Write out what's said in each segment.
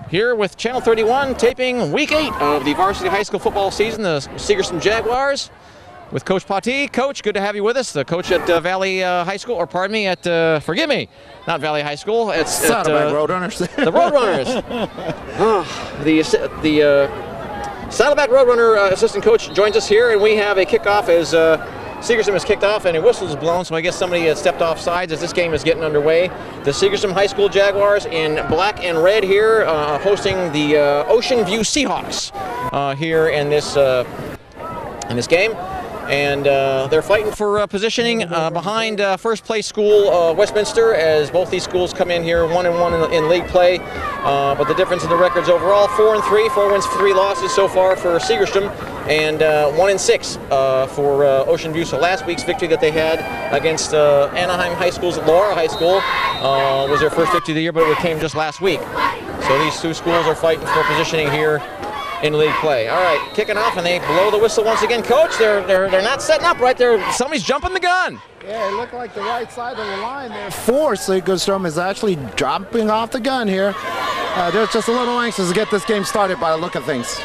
Here with Channel 31, taping Week 8 of the varsity high school football season, the Segerstrom Jaguars, with Coach Paty. Coach, good to have you with us. The coach at Valley High School, or pardon me, at, forgive me, not Valley High School. It's Saddleback Roadrunners. The Roadrunners. The Saddleback Roadrunner assistant coach joins us here, and we have a kickoff as Segerstrom has kicked off and a whistle is blown, so I guess somebody has stepped off sides as this game is getting underway. The Segerstrom High School Jaguars in black and red here, hosting the Ocean View Seahawks here in this game. And they're fighting for positioning behind first place school Westminster, as both these schools come in here 1-1 in league play. But the difference in the records overall, 4-3, 4 wins, 3 losses so far for Segerstrom, and 1-6 for Ocean View. So last week's victory that they had against Anaheim High School's Laura High School was their first victory of the year, but it came just last week. So these two schools are fighting for positioning here in league play. All right, kicking off, and they blow the whistle once again. Coach, they're not setting up right. Somebody's jumping the gun. Yeah, it looked like the right side of the line there. Segerstrom is actually jumping off the gun here. They're just a little anxious to get this game started by the look of things.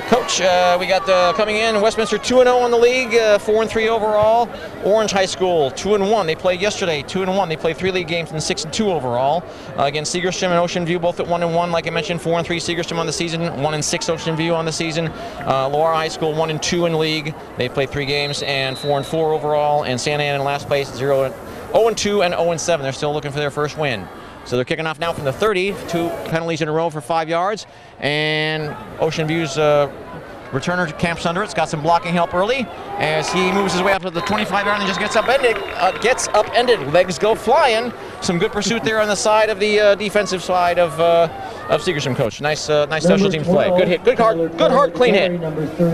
Coach, we got coming in Westminster 2-0 in the league, 4-3 overall. Orange High School 2-1. They played yesterday 2-1. They played 3 league games and 6-2 overall against Segerstrom and Ocean View, both at 1-1. Like I mentioned, 4-3 Segerstrom on the season, 1-6 Ocean View on the season. Laura High School 1-2 in league. They played 3 games and 4-4 overall. And Santa Ana in last place, 0-2 and 0-7. They're still looking for their first win. So they're kicking off now from the 30, 2 penalties in a row for 5 yards, and Ocean View's returner camps under it. It's got some blocking help early as he moves his way up to the 25-yard and just gets upended. Legs go flying. Some good pursuit there on the side of the defensive side of Segerstrom, coach. Nice special teams play. Good hit, good hard, clean hit.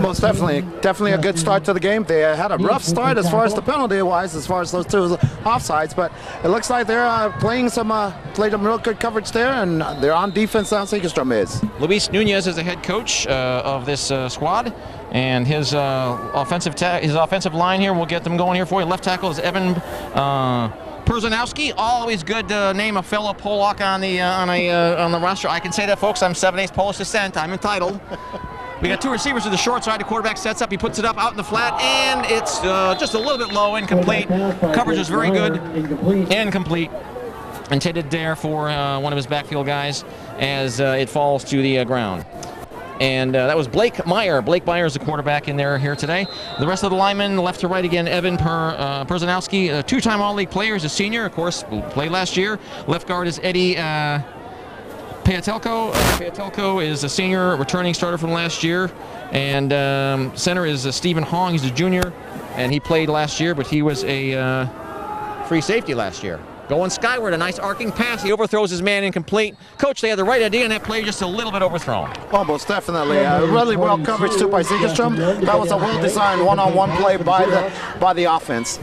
Most definitely a good start to the game. They had a rough start as far as the penalty-wise, as far as those 2 offsides, but it looks like they're played some real good coverage there, and they're on defense now. Segerstrom is. Luis Nunez is the head coach of this squad, and his offensive line here will get them going here for you. Left tackle is Evan Perzanowski. Always good to name a fellow Polak on the roster. I can say that, folks. I'm 7/8 Polish descent. I'm entitled. We got 2 receivers to the short side. The quarterback sets up. He puts it up out in the flat, and it's just a little bit low, incomplete. Coverage is very good. Incomplete. Intended there for one of his backfield guys as it falls to the ground. And that was Blake Meyer. Blake Meyer is the quarterback in there here today. The rest of the linemen, left to right again, Evan Perzanowski, 2-time All-League player, is a senior, of course, played last year. Left guard is Eddie Payatelko. Payatelko is a senior, returning starter from last year. And center is Stephen Hong. He's a junior, and he played last year, but he was a free safety last year. Going skyward, a nice arcing pass. He overthrows his man, incomplete. Coach, they had the right idea, and that play just a little bit overthrown. Almost definitely. Really well coverage too by Segerstrom. That was a well-designed one-on-one play by the offense.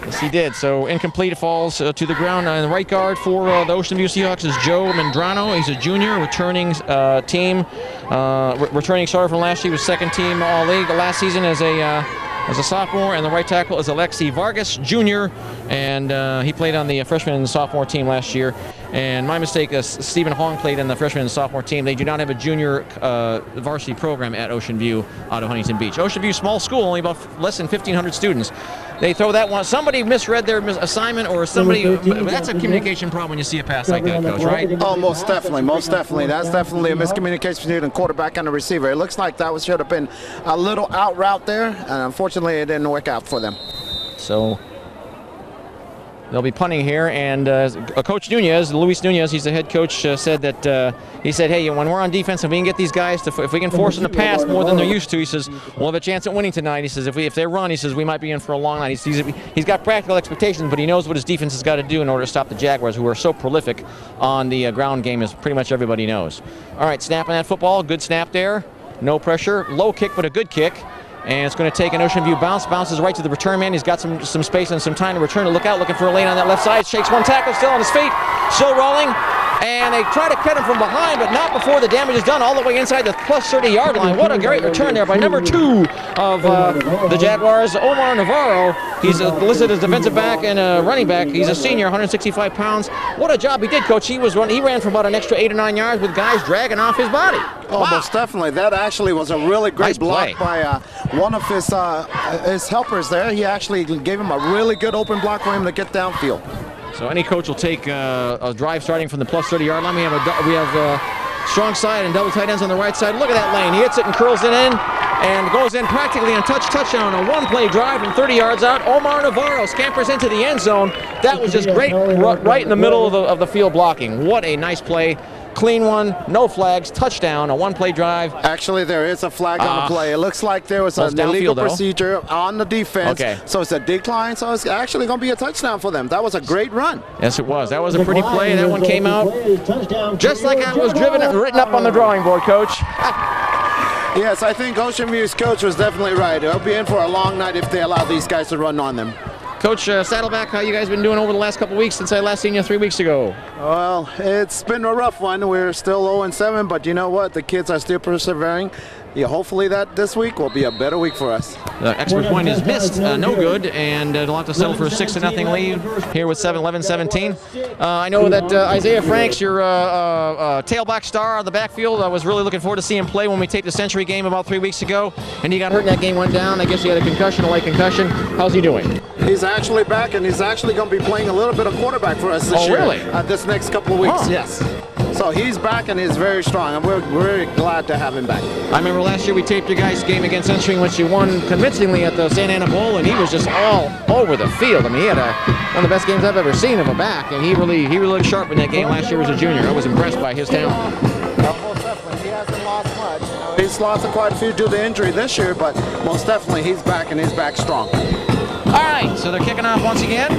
Yes, he did. So incomplete, it falls to the ground. And the right guard for the Ocean View Seahawks is Joe Mendrano. He's a junior, returning returning starter from last year. He was second team All-League last season as a sophomore, and the right tackle is Alexi Vargas Jr., and he played on the freshman and sophomore team last year. And my mistake, Stephen Hong played on the freshman and sophomore team. They do not have a junior varsity program at Ocean View out of Huntington Beach. Ocean View, small school, only about less than 1,500 students. They throw that one. Somebody misread their assignment, or somebody. That's a communication problem when you see a pass like that, Coach, right? Oh, most definitely, most definitely. That's definitely a miscommunication between the quarterback and the receiver. It looks like that should have been a little out route there, and unfortunately, it didn't work out for them. So they'll be punting here, and Coach Nunez, Luis Nunez, he's the head coach, said that he said, hey, when we're on defense, if we can get these guys to, if we can force them to pass more than they're used to, he says, we'll have a chance at winning tonight. He says, if they run, he says, we might be in for a long night. He's got practical expectations, but he knows what his defense has got to do in order to stop the Jaguars, who are so prolific on the ground game, as pretty much everybody knows. All right, snapping that football, good snap there, no pressure, low kick, but a good kick. And it's going to take an Ocean View bounce. Bounces right to the return man. He's got some space and some time to return to look out, looking for a lane on that left side. Shakes one tackle, still on his feet, still rolling. And they try to cut him from behind, but not before the damage is done, all the way inside the plus 30-yard line. What a great return there by number 2 of the Jaguars, Omar Navarro. He's listed as defensive back and a running back. He's a senior, 165 pounds. What a job he did, Coach. He ran for about an extra 8 or 9 yards with guys dragging off his body. Oh, wow. Most definitely. That actually was a really great block by one of his helpers there. He actually gave him a really good open block for him to get downfield. So any coach will take a drive starting from the plus 30-yard line. We have strong side and double tight ends on the right side. Look at that lane. He hits it and curls it in and goes in practically on touchdown. A one-play drive from 30 yards out. Omar Navarro scampers into the end zone. That was just great, right in the middle of the field blocking. What a nice play. Clean one, no flags, touchdown, a one-play drive. Actually, there is a flag on the play. It looks like there was an illegal procedure on the defense. Okay. So it's a decline, so it's actually going to be a touchdown for them. That was a great run. Yes, it was. That was a pretty play. That one came out just like I was written up on the drawing board, Coach. Yes, I think Ocean View's coach was definitely right. They'll be in for a long night if they allow these guys to run on them. Coach Saddleback, how you guys been doing over the last couple weeks since I last seen you 3 weeks ago? Well, it's been a rough one. We're still 0-7, but you know what? The kids are still persevering. Yeah, hopefully that this week will be a better week for us. The expert point is missed, no good, and they'll have to settle for a 6-0 lead here with 11-17. I know that Isaiah Franks, your tailback star on the backfield, I was really looking forward to seeing him play when we taped the Century game about 3 weeks ago, and he got hurt in that game, went down. I guess he had a concussion, a light concussion. How's he doing? He's actually back, and he's actually going to be playing a little bit of quarterback for us this year. Really? This next couple of weeks, yes. So he's back and he's very strong, and we're very glad to have him back. I remember last year we taped your guys' game against Century in which you won convincingly at the Santa Ana Bowl, and he was just all over the field. I mean, he had one of the best games I've ever seen of a back, and he really looked sharp in that game last year as a junior. I was impressed by his talent. Most definitely, he hasn't lost much. You know, he's lost quite a few due to injury this year, but most definitely he's back and he's back strong. All right, so they're kicking off once again.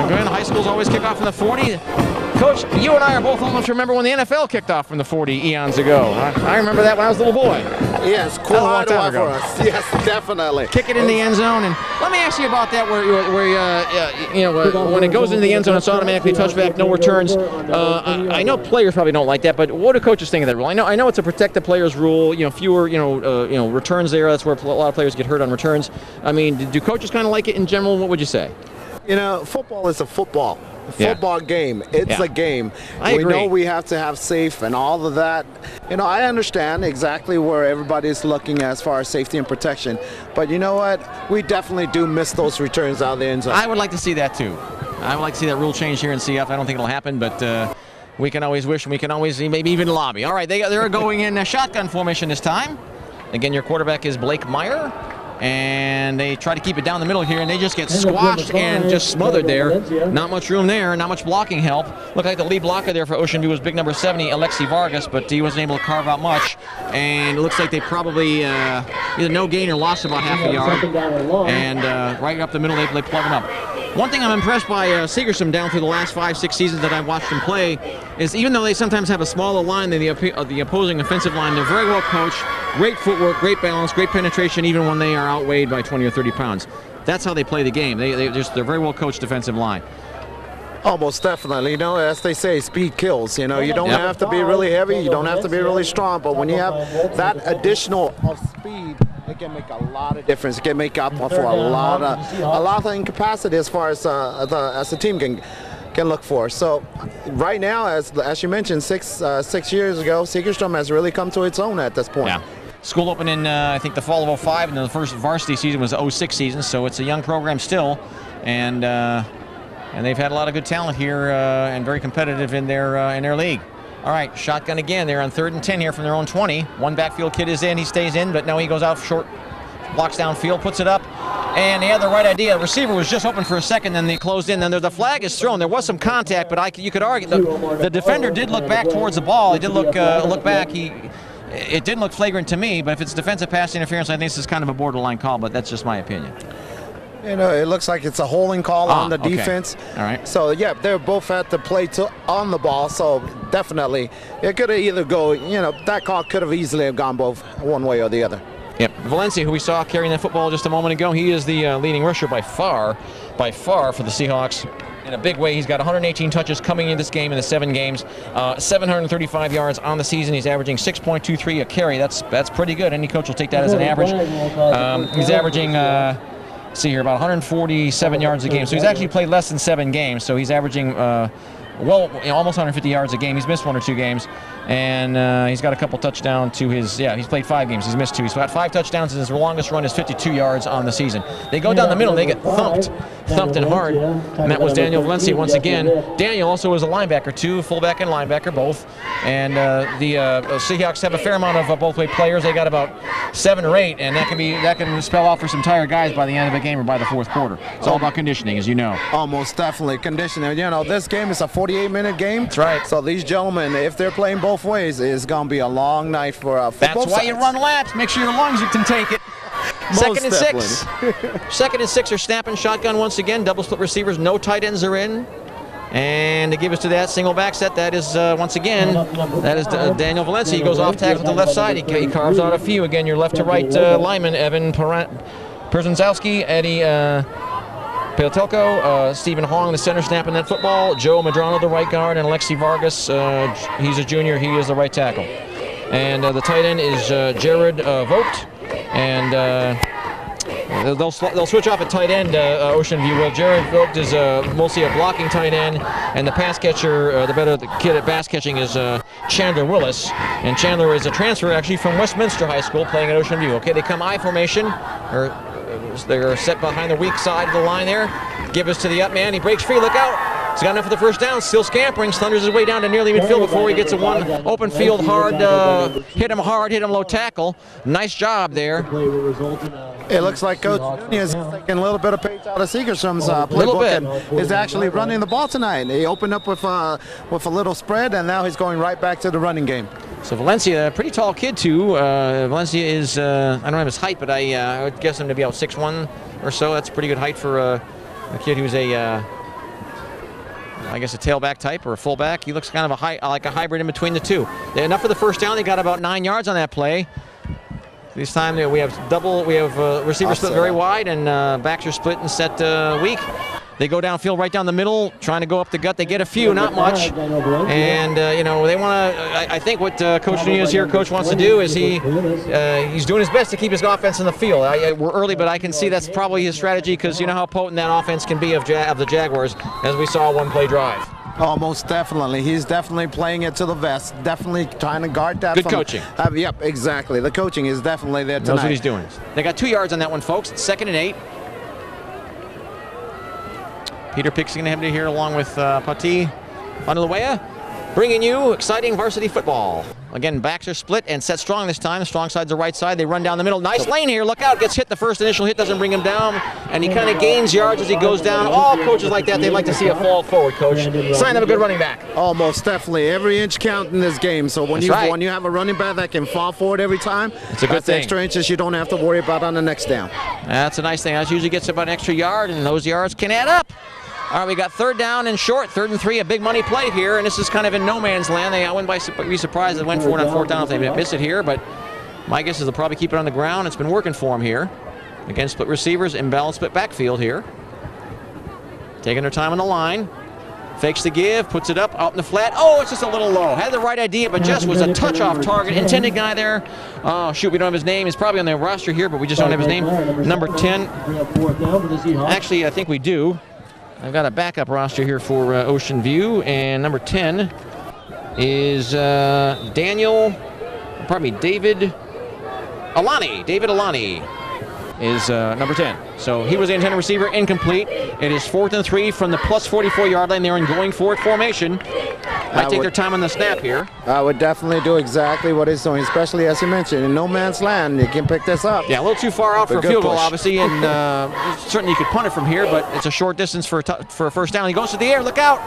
Again, high schools always kick off from the 40. Coach, you and I are both old enough to remember when the NFL kicked off from the 40 eons ago. I remember that when I was a little boy. Yes, quite a while for us. Yes, definitely. Kick it in the end zone, and let me ask you about that. When it goes into the end zone, it's automatically touchback, no returns. I know players probably don't like that, but what do coaches think of that rule? I know it's a protect the players rule. Fewer returns there. That's where a lot of players get hurt on returns. I mean, do coaches kind of like it in general? What would you say? Football is a football game. It's a game. I agree. We know we have to have safe and all of that. I understand exactly where everybody's looking as far as safety and protection. But you know what? We definitely do miss those returns out of the end zone. I would like to see that too. I would like to see that rule change here in CF. I don't think it'll happen, but we can always wish, and we can always maybe even lobby. All right, they're going in a shotgun formation this time. Again, your quarterback is Blake Meyer. And they try to keep it down the middle here, and they just get squashed and just smothered there. Not much room there, not much blocking help. Looked like the lead blocker there for Ocean View was big number 70, Alexi Vargas, but he wasn't able to carve out much. And it looks like they probably either no gain or lost about half a yard. And right up the middle, they plug him up. One thing I'm impressed by Segerstrom down through the last 5-6 seasons that I've watched him play is even though they sometimes have a smaller line than the opposing offensive line, they're very well coached, great footwork, great balance, great penetration, even when they are outweighed by 20 or 30 pounds. That's how they play the game. They're very well coached defensive line. Almost definitely. As they say, speed kills. You don't have to be really heavy, you don't have to be really strong, but when you have that additional speed, it can make a lot of difference. It can make up for a lot of incapacity as far as the team can look for. So right now, as you mentioned, six years ago, Segerstrom has really come to its own at this point. Yeah. School opened in I think the fall of '05, and then the first varsity season was the '06 season. So it's a young program still, and they've had a lot of good talent here and very competitive in their league. All right, shotgun again. They're on 3rd and 10 here from their own 20. One backfield kid is in. He stays in, but now he goes out short, blocks downfield, puts it up, and they had the right idea. The receiver was just open for a second, then they closed in. Then the flag is thrown. There was some contact, but you could argue the defender did look back towards the ball. He did look back. It didn't look flagrant to me, but if it's defensive pass interference, I think this is kind of a borderline call, but that's just my opinion. It looks like it's a holding call on the defense. All right. So, yeah, they're both at the plate on the ball, so definitely it could have either go, that call could have easily have gone both one way or the other. Yep. Valencia, who we saw carrying that football just a moment ago, he is the leading rusher by far for the Seahawks. In a big way, he's got 118 touches coming in this game in the 7 games, 735 yards on the season. He's averaging 6.23 a carry. That's pretty good. Any coach will take that as an average. He's averaging see here, about 147 yards a game. So he's actually played less than 7 games. So he's averaging almost 150 yards a game. He's missed 1 or 2 games, and he's got a couple touchdowns to his. Yeah, he's played 5 games. He's missed 2. He's got 5 touchdowns, and his longest run is 52 yards on the season. They go down the middle, and they get thumped and hard. And that was Daniel Valencia once again. Daniel also was a linebacker too, fullback and linebacker both. And the Seahawks have a fair amount of both way players. They got about 7 or 8, and that can spell out for some tired guys by the end of the game or by the 4th quarter. It's all about conditioning, as you know. Almost definitely conditioning. You know, this game is a 48-minute game. That's right. So these gentlemen, if they're playing both ways, it's going to be a long night for both sides. That's why you run laps. Make sure your lungs can take it. Second and 6. Second and 6 are snapping shotgun once again. Double split receivers. No tight ends are in. And to give us to that single back set, that is once again, that is Daniel Valencia. He goes off tackle to the left side. He carves out a few. Again, your left to right lineman, Evan Perzanzowski, Eddie Paletelko, Stephen Hong, the center snapping that football. Joe Madrano, the right guard, and Alexi Vargas. He's a junior. He is the right tackle. And the tight end is Jared Vogt. And they'll switch off at tight end, Ocean View. Well, Jared Vogt is mostly a blocking tight end, and the pass catcher, the kid at pass catching is Chandler Willis. And Chandler is a transfer actually from Westminster High School, playing at Ocean View. Okay, they come I formation, or they're set behind the weak side of the line there. Give us to the up man. He breaks free. Look out. He's got enough for the first down. Still scampering. Thunders his way down to nearly midfield before he gets a one open field hard. Hit him hard. Hit him low tackle. Nice job there. It looks like Coach is taking a little bit of page out of Seagersom's playbook and is actually running the ball tonight. He opened up with a little spread, and now he's going right back to the running game. So Valencia, a pretty tall kid too. Valencia is, I don't have his height, but I would guess him to be about 6'1" or so. That's pretty good height for a kid who's I guess a tailback type or a fullback. He looks kind of like a hybrid in between the two. Enough for the first down. They got about 9 yards on that play. This time we have receivers split very wide, and backs are split and set weak. They go downfield right down the middle, trying to go up the gut. They get a few, not much. And, you know, they want to, I think what Coach Nunez here, Coach wants to do is he's doing his best to keep his offense in the field. We're early, but I can see that's probably his strategy, because you know how potent that offense can be of the Jaguars, as we saw one play drive. Oh, most definitely. He's definitely playing it to the vest, definitely trying to guard that. Good coaching. Yep, exactly. The coaching is definitely there tonight. Knows what he's doing. They got 2 yards on that one, folks. It's 2nd and 8. Peter Pick's going to have to here along with Pati Fanulawea, bringing you exciting varsity football. Again, backs are split and set strong this time. The strong side's the right side. They run down the middle. Nice lane here. Look out. Gets hit. The first initial hit doesn't bring him down, and he kind of gains yards as he goes down. All coaches like that, they like to see a fall forward, Coach. Sign of a good running back. Almost definitely. Every inch counts in this game. So when you have a running back that can fall forward every time, it's a good thing. Extra inches you don't have to worry about on the next down. That's a nice thing. That usually gets about an extra yard, and those yards can add up. All right, we got 3rd down and short, 3rd and 3, a big money play here, and this is kind of in no man's land. I wouldn't be surprised if they went for it on 4th down if they miss it here, but my guess is they'll probably keep it on the ground. It's been working for them here. Again, split receivers, imbalanced split backfield here. Taking their time on the line. Fakes the give, puts it up, out in the flat. Oh, it's just a little low. Had the right idea, but just was a touch off target. Intended guy there. Oh, shoot, we don't have his name. He's probably on the roster here, but we just don't have his name. Number 10. Actually, I think we do. I've got a backup roster here for Ocean View, and number 10 is David Alani. David Alani is number 10. So he was the intended receiver, incomplete. It is 4th and 3 from the plus 44-yard line. They're in going forward formation. Might take their time on the snap here. I would definitely do exactly what he's doing, especially as you mentioned, in no man's land. You can pick this up. Yeah, a little too far out for a field goal, obviously, and certainly you could punt it from here, but it's a short distance for a first down. He goes to the air. Look out.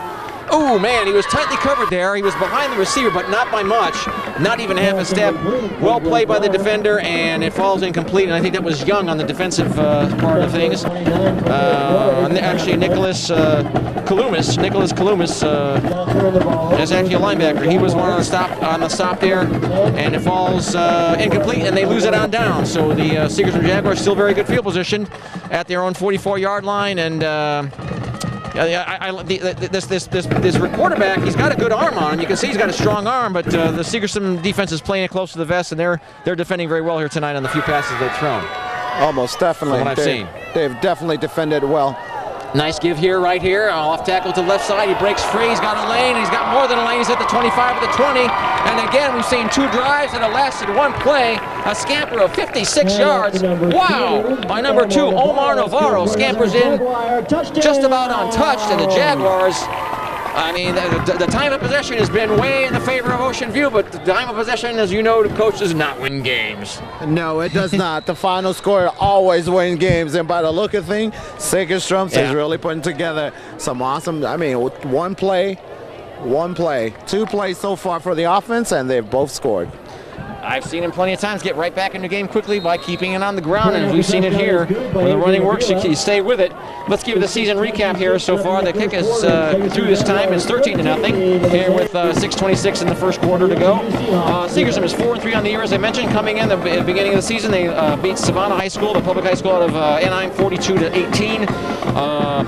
Oh, man, he was tightly covered there. He was behind the receiver, but not by much. Not even half a step. Well played by the defender, and it falls incomplete, and I think that was Young on the defensive part of things. Actually, Nicholas Kalumis is actually a linebacker. He was one on the stop there, and it falls incomplete, and they lose it on down. So the Seagerson Jaguars still very good field position at their own 44-yard line, and this quarterback, he's got a good arm on him. You can see he's got a strong arm, but the Seagerson defense is playing it close to the vest, and they're defending very well here tonight on the few passes they've thrown. Almost definitely. From what I've seen. They've definitely defended well. Nice give here, right here. Off tackle to the left side. He breaks free. He's got a lane. He's got more than a lane. He's at the 25 or the 20. And again, we've seen 2 drives that have lasted 1 play. A scamper of 56 yards. Wow! By number 2, Omar Navarro scampers in just about untouched. And the Jaguars, I mean, the time of possession has been way in the favor of Ocean View, but the time of possession, as you know, the coach does not win games. No, it does not. The final score always wins games, and by the look of things, Segerstrom is really putting together some awesome, I mean, 1 play, 2 plays so far for the offense, and they've both scored. I've seen him plenty of times get right back in the game quickly by keeping it on the ground, and we've seen it here. When the running works, you stay with it. Let's give you the season recap here so far. The kick is through this time is 13-0 here with 6:26 in the first quarter to go. Segerstrom is 4-3 on the year, as I mentioned. Coming in the beginning of the season, they beat Savannah High School, the public high school out of Anaheim, 42-18.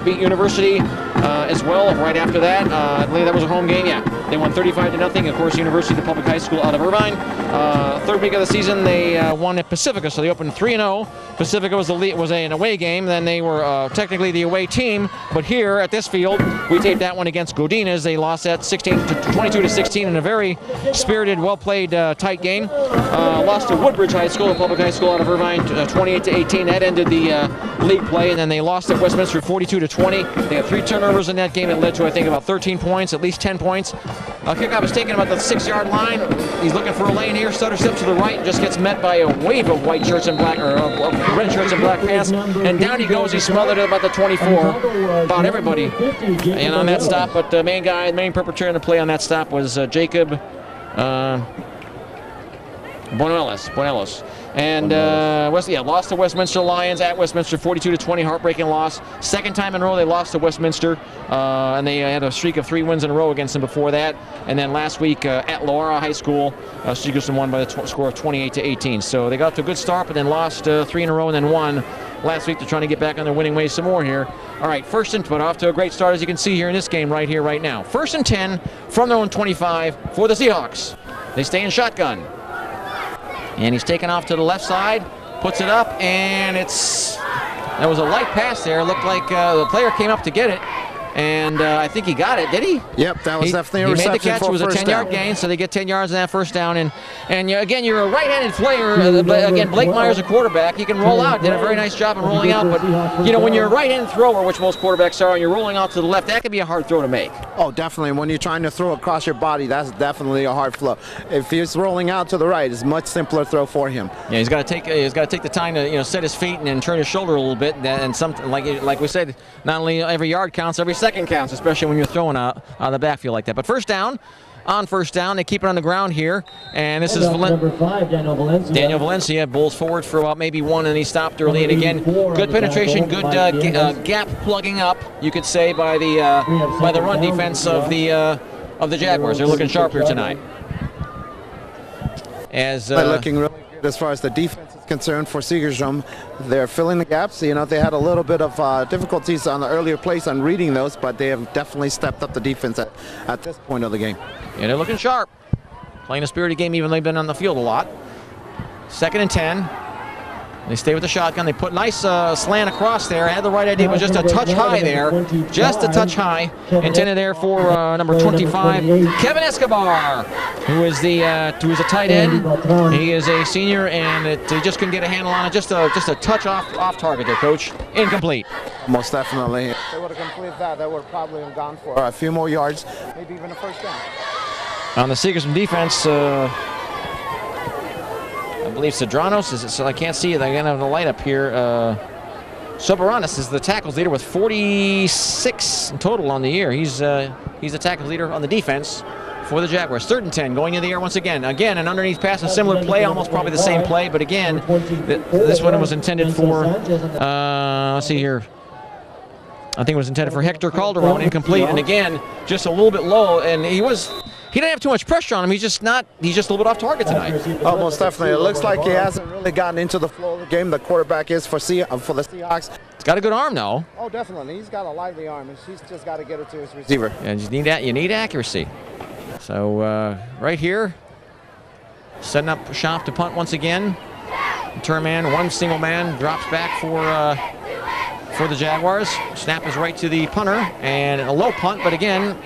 Beat University as well right after that. I believe that was a home game. Yeah, they won 35-0. Of course, University, the public high school out of Irvine. Third week of the season, they won at Pacifica, so they opened 3-0. Pacifica was an away game. Then they were technically the away team, but here at this field, we taped that one against Godinez. They lost that 22-16 in a very spirited, well-played, tight game. Lost to Woodbridge High School, the public high school out of Irvine, 28-18. That ended the league play, and then they lost at Westminster 42-20. They had 3 turnovers in that game. It led to, I think, about 13 points, at least 10 points. Kickoff is taken about the 6-yard line. He's looking for a lane here. Sutter steps to the right and just gets met by a wave of white shirts and black, or red shirts and black pants. And down he goes. He's smothered at about the 24. About everybody. And on that stop, but the main perpetrator in the play on that stop was Jacob Bonellis. And lost to Westminster Lions at Westminster 42-20, heartbreaking loss. Second time in a row they lost to Westminster, and they had a streak of 3 wins in a row against them before that. And then last week at Loara High School, Segerstrom won by the score of 28-18. So they got to a good start, but then lost 3 in a row and then won last week. They're trying to get back on their winning ways some more here. All right, but off to a great start, as you can see here in this game right here, right now. 1st and 10 from their own 25 for the Seahawks. They stay in shotgun. And he's taken off to the left side, puts it up, and that was a light pass there. It looked like the player came up to get it, and I think he got it. Did he? Yep, that was definitely a reception. He made the catch. It was a 10-yard gain, so they get 10 yards on that first down. And again, you're a right-handed player. Again, Blake Myers, a quarterback. He can roll out. Did a very nice job of rolling out. But you know, when you're a right-handed thrower, which most quarterbacks are, and you're rolling out to the left, that can be a hard throw to make. Oh, definitely. When you're trying to throw across your body, that's definitely a hard flow. If he's rolling out to the right, it's a much simpler throw for him. Yeah, he's got to take the time to set his feet and then turn his shoulder a little bit. And something like we said, not only every yard counts, every second counts, especially when you're throwing out of the backfield like that. But first down, they keep it on the ground here, and this is number 5, Daniel Valencia. Daniel Valencia bowls forward for about maybe 1, and he stopped early. And again, good penetration, good gap plugging up, you could say, by the run defense of the Jaguars. They're looking sharp here tonight. They're looking really good as far as the defense is concerned for Segerstrom. They're filling the gaps. You know, they had a little bit of difficulties on the earlier plays on reading those, but they have definitely stepped up the defense at this point of the game. Yeah, they're looking sharp. Playing a spirited game, even though they've been on the field a lot. 2nd and 10. They stay with the shotgun. They put nice slant across there. Had the right idea, but just a touch high there. Just a touch high. Intended there for number 25, Kevin Escobar, who is a tight end. He is a senior, and he just couldn't get a handle on it. Just a touch off target there, Coach. Incomplete. Most definitely. If they would have completed that, they would have probably gone for a few more yards, maybe even a first down. On the Segerstrom defense, I believe Cedranos is it, so I can't see it. I don't have the light up here. Soberanis is the tackles leader with 46 in total on the year. He's a tackles leader on the defense for the Jaguars. 3rd and 10, going in the air once again. Again, an underneath pass, a similar play, almost probably the same play, but again, this one was intended for, let's see here. I think it was intended for Hector Calderon, incomplete, and again, just a little bit low, and he didn't have too much pressure on him. He's just a little bit off target tonight. Almost definitely. It looks like he hasn't really gotten into the flow of the game. The quarterback is for the Seahawks. He's got a good arm, though. Oh, definitely. He's got a lively arm. He's just got to get it to his receiver. And you need accuracy. So right here, setting up shop to punt once again. Return man, one single man, drops back for the Jaguars. Snap is right to the punter, and a low punt, but again,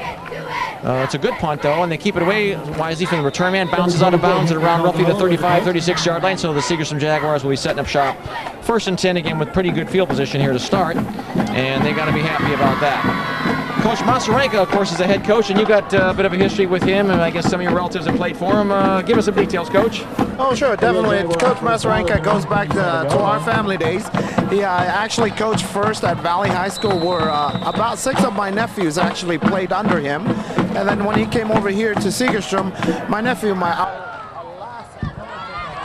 it's a good punt though, and they keep it away wisely from the return man. Bounces out of bounds at around roughly the 35, 36 yard line, so the Segerstrom Jaguars will be setting up shop. 1st and 10 again with pretty good field position here to start, and they got to be happy about that. Coach Masarenka, of course, is the head coach, and you got a bit of a history with him, and I guess some of your relatives have played for him. Give us some details, Coach. Oh, sure, definitely. Coach Masarenka goes back to our family days. He actually coached first at Valley High School, where about 6 of my nephews actually played under him. And then when he came over here to Segerstrom, my nephew,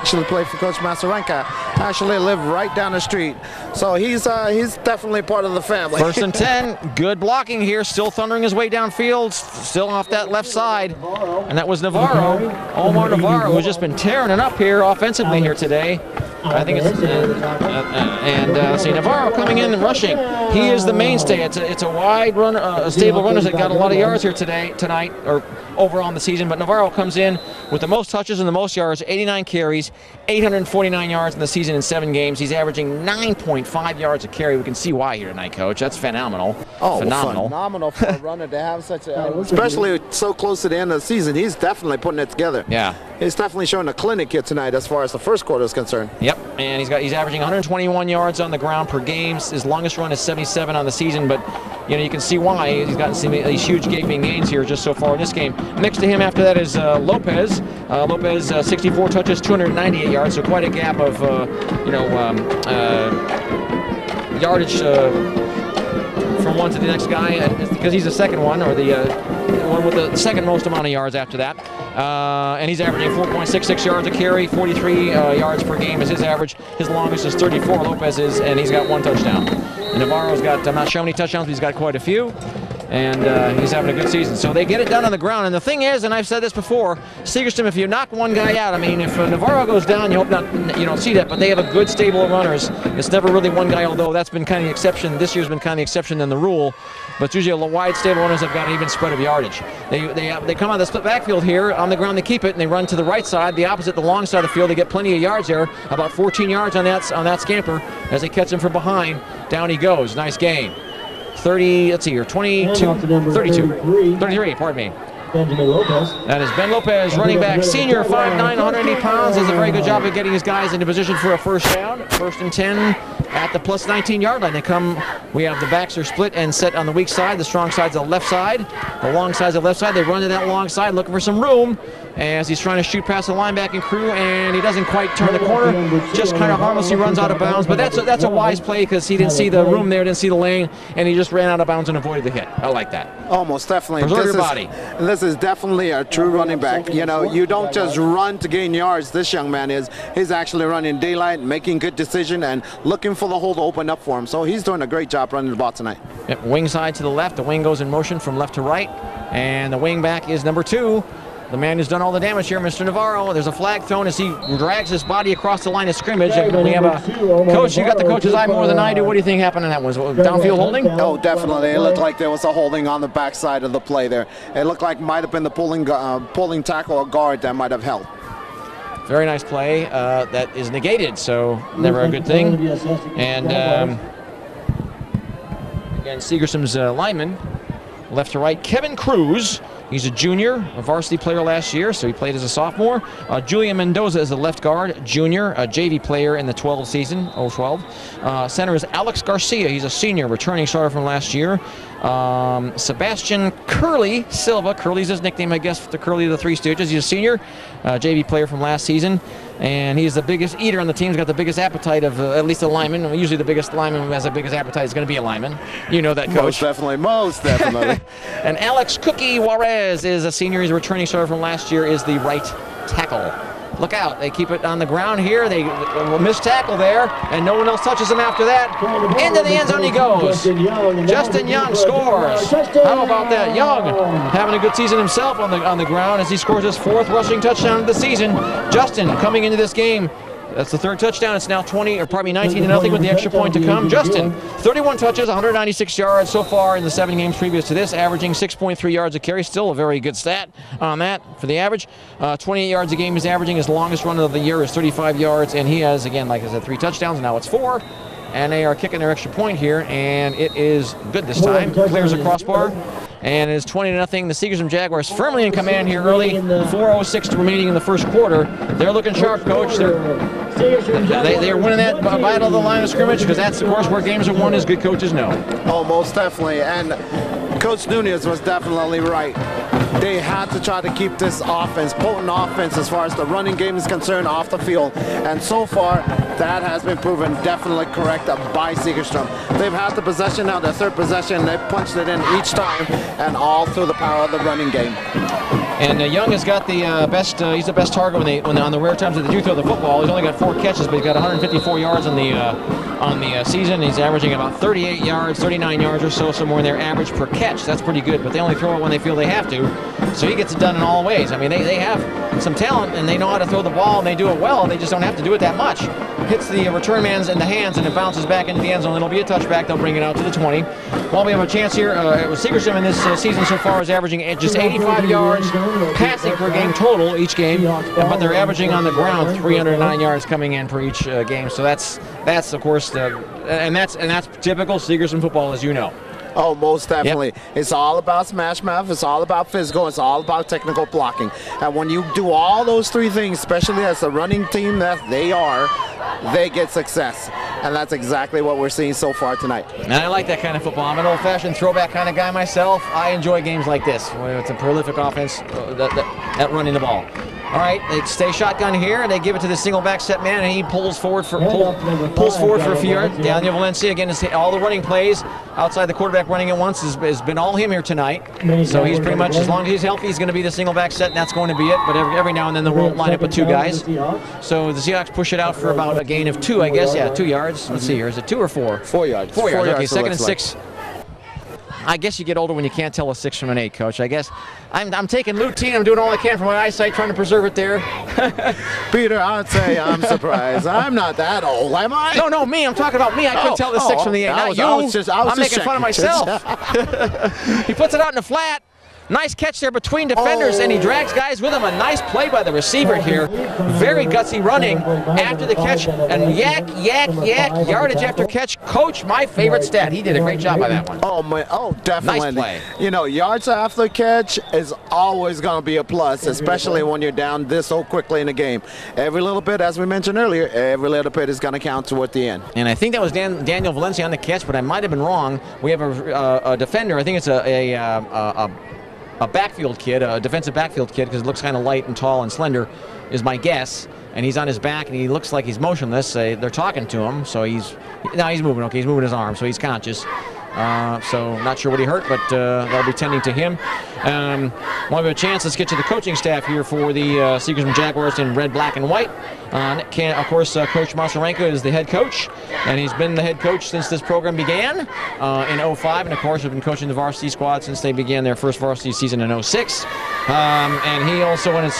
actually played for Coach Masarenka, actually lived right down the street. So he's definitely part of the family. 1st and 10, good blocking here, still thundering his way downfield, still off that left side. And that was Navarro, Omar Navarro, who's just been tearing it up here offensively here today. I think it's, see, Navarro coming in and rushing. He is the mainstay. It's a wide run, stable runners that got a lot of yards here tonight, or overall in the season. But Navarro comes in with the most touches and the most yards, 89 carries, 849 yards in the season in 7 games. He's averaging 9.5 yards a carry. We can see why here tonight, Coach. That's phenomenal. Oh, phenomenal. Phenomenal for a runner to have such a, especially so close to the end of the season. He's definitely putting it together. Yeah. He's definitely showing a clinic here tonight as far as the first quarter is concerned. Yep, and he's averaging 121 yards on the ground per game. His longest run is 77 on the season, but you can see why he's gotten some these huge gaping gains here just so far in this game. Next to him after that is Lopez. Lopez 64 touches, 298 yards, so quite a gap of yardage from one to the next guy, because he's the second one, or the one with the second most amount of yards after that. And he's averaging 4.66 yards a carry, 43 yards per game is his average. His longest is 34, Lopez is, and he's got 1 touchdown. And Navarro's got, I'm not sure how many touchdowns, but he's got quite a few. And he's having a good season. So they get it done on the ground. And the thing is, and I've said this before, Segerstrom, if you knock one guy out, I mean, if Navarro goes down, you hope you don't see that, but they have a good stable of runners. It's never really one guy, although that's been kind of the exception. This year's been kind of the exception than the rule. But it's usually a wide stable runners have got an even spread of yardage. They come out of the split backfield here on the ground. They keep it and they run to the right side, the opposite, the long side of the field. They get plenty of yards there, about 14 yards on that scamper as they catch him from behind. Down he goes. Nice gain. 30, let's see here, 22, 33, pardon me. Benjamin Lopez. That is Ben Lopez, running back, senior, 5'9", 180 pounds. Does a very good job of getting his guys into position for a first down. 1st and 10 at the plus 19 yard line. We have the backs are split and set on the weak side. The strong side's the left side. The long side's the left side. They run to that long side looking for some room as he's trying to shoot past the linebacking crew, and he doesn't quite turn the corner. Just kind of harmlessly runs out of bounds. But that's a wise play because he didn't see the room there, didn't see the lane, and he just ran out of bounds and avoided the hit. I like that. Almost definitely. Preserve your body. This is definitely a true running back. You don't just run to gain yards. This young man he's actually running daylight, making good decision, and looking for the hole to open up for him. So he's doing a great job running the ball tonight. Yep, wing side to the left. The wing goes in motion from left to right, and the wing back is number 2. The man who's done all the damage here, Mr. Navarro. There's a flag thrown as he drags his body across the line of scrimmage. And we have a coach. You got the coach's eye more than I do. What do you think happened in that one? Downfield holding? Oh, definitely. It looked like there was a holding on the backside of the play there. It looked like might have been the pulling tackle or guard that might have held. Very nice play. That is negated, so never a good thing. And again, Segerstrom's lineman, left to right, Kevin Cruz. He's a junior, a varsity player last year, so he played as a sophomore. Julian Mendoza is a left guard, junior, a JV player in the 12 season, 0-12. Center is Alex Garcia. He's a senior, returning starter from last year. Sebastian Curly Silva. Curly's his nickname, I guess, the Curly of the Three Stooges. He's a senior, JV player from last season. And he's the biggest eater on the team. He's got the biggest appetite of at least a lineman. Usually the biggest lineman who has the biggest appetite is going to be a lineman. You know that, Coach. Most definitely, most definitely. And Alex Cookie Juarez is a senior. He's a returning starter from last year, is the right tackle. Look out. They keep it on the ground here. They miss tackle there, and no one else touches him after that. Into the end zone he goes. Justin Young scores. How about that? Young having a good season himself on the ground as he scores his 4th rushing touchdown of the season. Justin coming into this game That's the third touchdown. It's now 19-0 with the extra point to come. Justin, 31 touches, 196 yards so far in the 7 games previous to this, averaging 6.3 yards a carry. Still a very good stat on that for the average. 28 yards a game he's averaging. His longest run of the year is 35 yards, and he has, again, like I said, 3 touchdowns. Now it's 4, and they are kicking their extra point here, and it is good this time. Clears the crossbar. And it's 20-0. The Seagersham Jaguars firmly in command here early. 4:06 remaining in the first quarter. They're looking sharp, Coach. They're winning that battle of the line of scrimmage, because that's, of course, where games are won, as good coaches know. Oh, most definitely. And Coach Nunez was definitely right. They had to try to keep this offense, potent offense, as far as the running game is concerned, off the field. And so far, that has been proven definitely correct by Seagerstrom. They've had the possession now, their third possession. They've punched it in each time, and all through the power of the running game. And Young has got the best. He's the best target when on the rare times that they do throw the football. He's only got 4 catches, but he's got 154 yards on the season. He's averaging about 38 yards, 39 yards or so, somewhere in their average per catch. That's pretty good, but they only throw it when they feel they have to. So he gets it done in all ways. I mean, they have some talent, and they know how to throw the ball, and they do it well. They just don't have to do it that much. Hits the return man's in the hands, and it bounces back into the end zone. It'll be a touchback. They'll bring it out to the 20. While we have a chance here, Seagersham in this season so far is averaging just 85 yards passing per game total each game, but they're averaging on the ground 309 yards coming in per each game. So that's of course and that's typical Seagersham football, as you know. Oh, most definitely. Yep. It's all about smash mouth. It's all about physical. It's all about technical blocking. And when you do all those 3 things, especially as a running team that they are, they get success. And that's exactly what we're seeing so far tonight. And I like that kind of football. I'm an old-fashioned throwback kind of guy myself. I enjoy games like this, where it's a prolific offense that running the ball. All right, they stay shotgun here, and they give it to the single back set man, and he pulls forward for a few yards. Daniel Valencia, again, all the running plays outside the quarterback running at once has been all him here tonight. So he's pretty much, as long as he's healthy, he's going to be the single back set, and that's going to be it. But every now and then they'll line up with 2 guys. So the Seahawks push it out for about a gain of 2, I guess. Yeah, 2 yards. Let's see here. Is it 2 or 4? 4 yards. 4 yards. Okay, second and like. 6. I guess you get older when you can't tell a 6 from an 8, Coach. I guess I'm taking lutein. I'm doing all I can for my eyesight, trying to preserve it there. Peter, I'd say I'm surprised. I'm not that old, am I? No, me. I'm talking about me. I couldn't tell the 6 from the 8. Not you. I'm making fun of myself. He puts it out in the flat. Nice catch there between defenders, and he drags guys with him. A nice play by the receiver here. Very gutsy running after the catch, and yak, yardage after catch. Coach, my favorite stat. He did a great job by that one. Oh, definitely. Nice play. You know, yards after catch is always going to be a plus, especially when you're down this so quickly in the game. Every little bit, as we mentioned earlier, every little bit is going to count toward the end. And I think that was Daniel Valencia on the catch, but I might have been wrong. We have a defender. I think it's a backfield kid, a defensive backfield kid, because it looks kind of light and tall and slender, is my guess. And he's on his back, and he looks like he's motionless. They're talking to him, so he's moving. Okay, he's moving his arm, so he's conscious. So not sure what he hurt, but they'll be tending to him. While we have a chance, let's get to the coaching staff here for the Seagersham Jaguars in red, black, and white. Of course, Coach Masarenko is the head coach, and he's been the head coach since this program began in 05, and of course has been coaching the varsity squad since they began their first varsity season in 06. And he also, when it's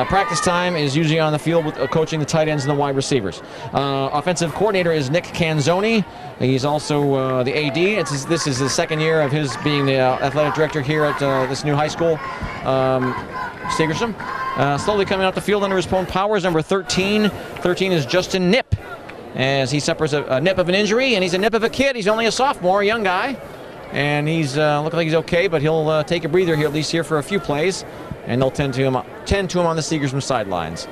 practice time, is usually on the field with coaching the tight ends and the wide receivers. Offensive coordinator is Nick Canzoni. He's also the AD. This is his 2nd year of his being the athletic director here at this new high school, Seagersham. Slowly coming out the field under his own powers, number 13. 13 is Justin Nip, as he suffers a nip of an injury, and he's a nip of a kid. He's only a sophomore, a young guy, and he's looking like he's okay, but he'll take a breather here, at least here for a few plays, and they'll tend to him on the Seagersham sidelines.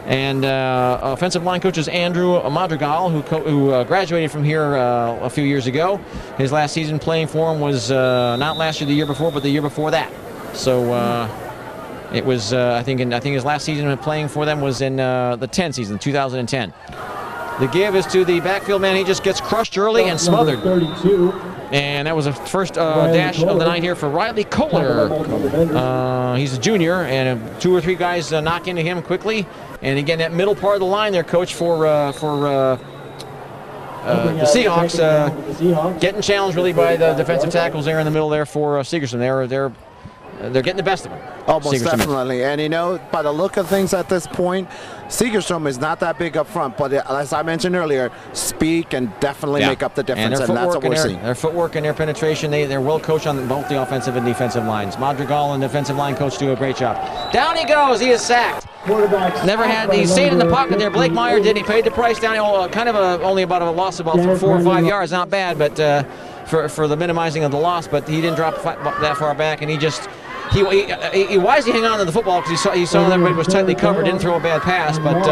And offensive line coach is Andrew Madrigal, who graduated from here a few years ago. His last season playing for him was not last year, the year before, but the year before that. So it was, I think his last season playing for them was in the 10 season, 2010. The give is to the backfield man. He just gets crushed early and smothered. 32. And that was the first dash of the night here for Riley Kohler. He's a junior, and 2 or 3 guys knock into him quickly. And again, that middle part of the line there, Coach, for the Seahawks, getting challenged really by the defensive tackles there in the middle there for Seagersham. they're getting the best of them. Almost Segerstrom definitely. And you know, by the look of things at this point, Segerstrom is not that big up front, but as I mentioned earlier, speed can definitely make up the difference, and that's what we're seeing. Their footwork and their penetration, they're well coached on both the offensive and defensive lines. Madrigal and defensive line coach do a great job. Down he goes. He is sacked. He stayed in the pocket there. Blake Meyer did. He paid the price down. Only about a loss about 4 or 5 yards. Not bad, but for the minimizing of the loss. But he didn't drop that far back, and he wisely hung on to the football because he saw that everybody was tightly covered. Didn't throw a bad pass, but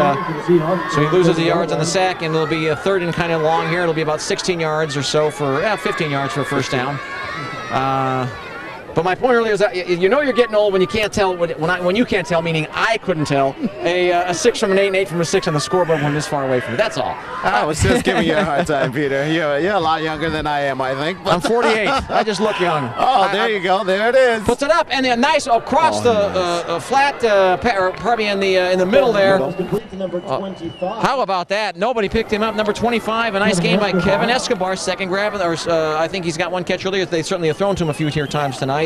so he loses the yards on the sack, and it'll be a third and kind of long here. It'll be about 16 yards or so for 15 yards for a first down. But my point earlier is that you know you're getting old when you can't tell, when you can't tell, meaning I couldn't tell, a 6 from an 8 and 8 from a 6 on the scoreboard when this far away from it. That's all. I was just giving you a hard time, Peter. You're a lot younger than I am, I think. I'm 48. I just look young. Oh, there you go. There it is. Puts it up, and a nice across the flat, or probably in the middle there. How about that? Nobody picked him up. Number 25. A nice game by Kevin Escobar. Second grab. I think he's got one catch earlier. They certainly have thrown to him a few times tonight.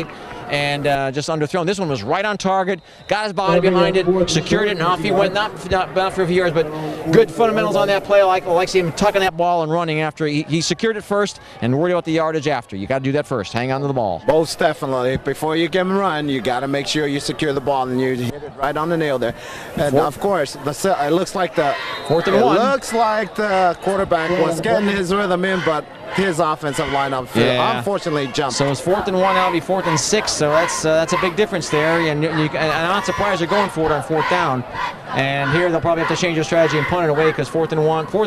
And just underthrown. This one was right on target, got his body behind it, secured it, and off he went. Not for a few yards, but good fundamentals on that play. I like seeing him tucking that ball and running after. He secured it first and worried about the yardage after. You got to do that first. Hang on to the ball. Most definitely. Before you get him run, you got to make sure you secure the ball, and you hit it right on the nail there. And of course, it looks like the 4th and 1. Looks like the quarterback was getting his rhythm in, but his offensive lineup unfortunately jumped. So it's 4th and 1. Now it'll be 4th and 6. So that's a big difference there. And I'm not surprised they're going for it on 4th down. And here they'll probably have to change their strategy and punt it away because 4th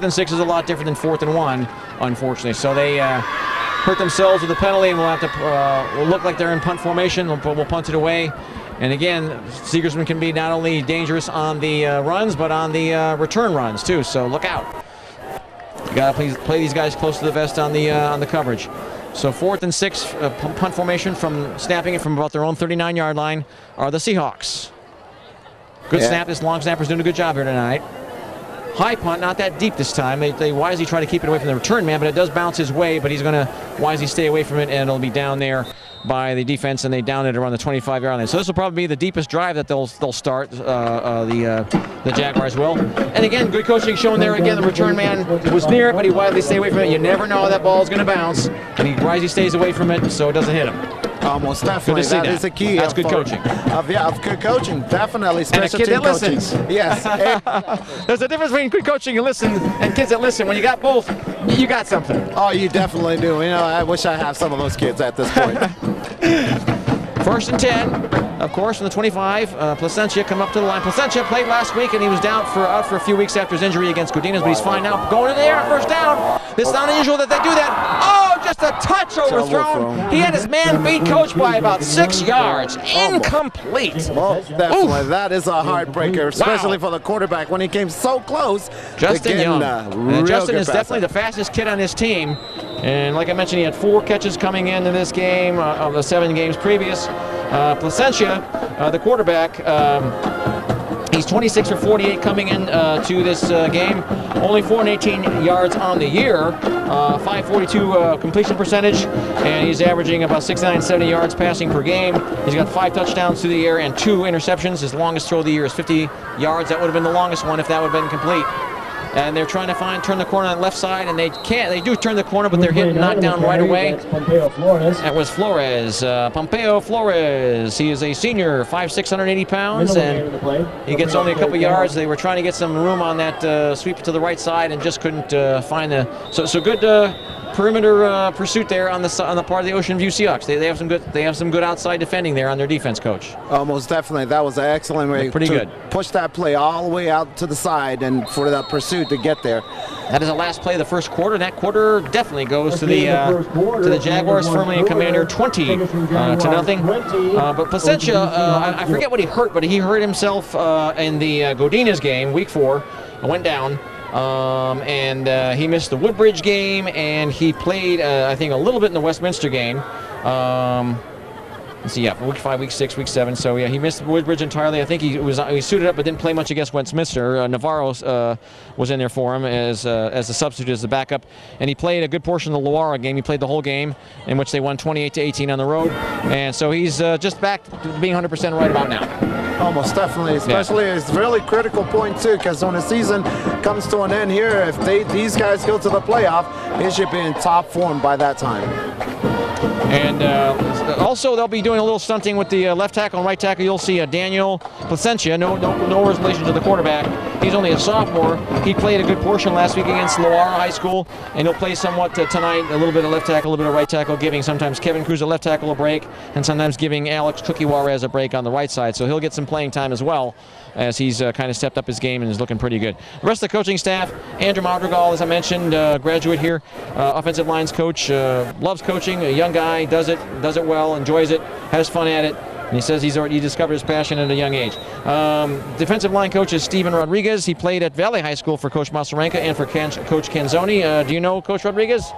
and 6 is a lot different than 4th and 1, unfortunately. So they hurt themselves with the penalty, and we'll have to will look like they're in punt formation. We'll punt it away. And again, Segersman can be not only dangerous on the runs, but on the return runs too. So look out. You got to play these guys close to the vest on the coverage. So 4th and 6, punt formation from snapping it from about their own 39-yard line are the Seahawks. Good snap. This long snapper's doing a good job here tonight. High punt, not that deep this time. They wisely try to keep it away from the return man, but it does bounce his way, but he's going to wisely stay away from it, and it'll be down there by the defense, and they down it around the 25-yard line. So this will probably be the deepest drive that they'll start, the Jaguars will. And again, good coaching shown there. Again, the return man was near it, but he wisely stayed away from it. You never know how that ball is going to bounce, and he wisely stays away from it so it doesn't hit him. Almost definitely. That is the key. That's good coaching. Of good coaching. Definitely. And a kid that listens. Yes. There's a difference between good coaching and kids that listen. When you got both, you got something. Oh, you definitely do. You know, I wish I have some of those kids at this point. 1st and 10, of course, from the 25. Placencia come up to the line. Placencia played last week, and he was out for a few weeks after his injury against Godinez, but he's fine now. Going in the air, first down. It's not unusual that they do that. Oh, just a touch overthrown. He had his man beat coach by about 6 yards. Incomplete. Well, definitely. That is a heartbreaker, especially for the quarterback when he came so close. Justin Young. Justin is definitely the fastest kid on his team. And like I mentioned, he had 4 catches coming into this game of the 7 games previous. Placencia, the quarterback, he's 26 for 48 coming in to this game. Only 418 yards on the year, 542 completion percentage, and he's averaging about 69, 70 yards passing per game. He's got 5 touchdowns through the air and 2 interceptions. His longest throw of the year is 50 yards. That would have been the longest one if that would have been complete. And they're trying to turn the corner on the left side, and they can't. They do turn the corner, but they're hit knocked down right away. That was Flores, Pompeo Flores. He is a senior, 5'6", 180 pounds, and he gets only a couple yards. They were trying to get some room on that sweep to the right side and just couldn't find the. So good perimeter pursuit there on the part of the Ocean View Seahawks. They have some good outside defending there on their defense coach. Almost definitely. That was an excellent way to push that play all the way out to the side and for that pursuit to get there. That is the last play of the first quarter. That quarter definitely goes to the Jaguars, firmly in command here, 20 to nothing. But Placencia, I forget what he hurt, but he hurt himself in the Godinez game, week 4, went down. And he missed the Woodbridge game, and he played, I think, a little bit in the Westminster game. Let's see, yeah, week 5, week 6, week 7. So yeah, he missed Woodbridge entirely. I think he suited up, but didn't play much against Westminster. Navarro was in there for him as a substitute, as the backup, and he played a good portion of the Loara game. He played the whole game, in which they won 28-18 on the road, and so he's just back to being 100% right about now. Almost definitely, especially it's a really critical point too, because when the season comes to an end here, if these guys go to the playoff, they should be in top form by that time. And also, they'll be doing a little stunting with the left tackle and right tackle. You'll see Daniel Placentia, no relation to the quarterback. He's only a sophomore. He played a good portion last week against Loara High School, and he'll play somewhat tonight, a little bit of left tackle, a little bit of right tackle, giving sometimes Kevin Cruz, a left tackle, a break, and sometimes giving Alex Cookie Juarez a break on the right side. So he'll get some playing time as well, as he's kind of stepped up his game and is looking pretty good. The rest of the coaching staff, Andrew Madrigal, as I mentioned, graduate here, offensive lines coach, loves coaching, a young guy, does it well, enjoys it, has fun at it, and he says he discovered his passion at a young age. Defensive line coach is Steven Rodriguez. He played at Valley High School for Coach Masarenka and for Coach Canzoni. Do you know Coach Rodriguez?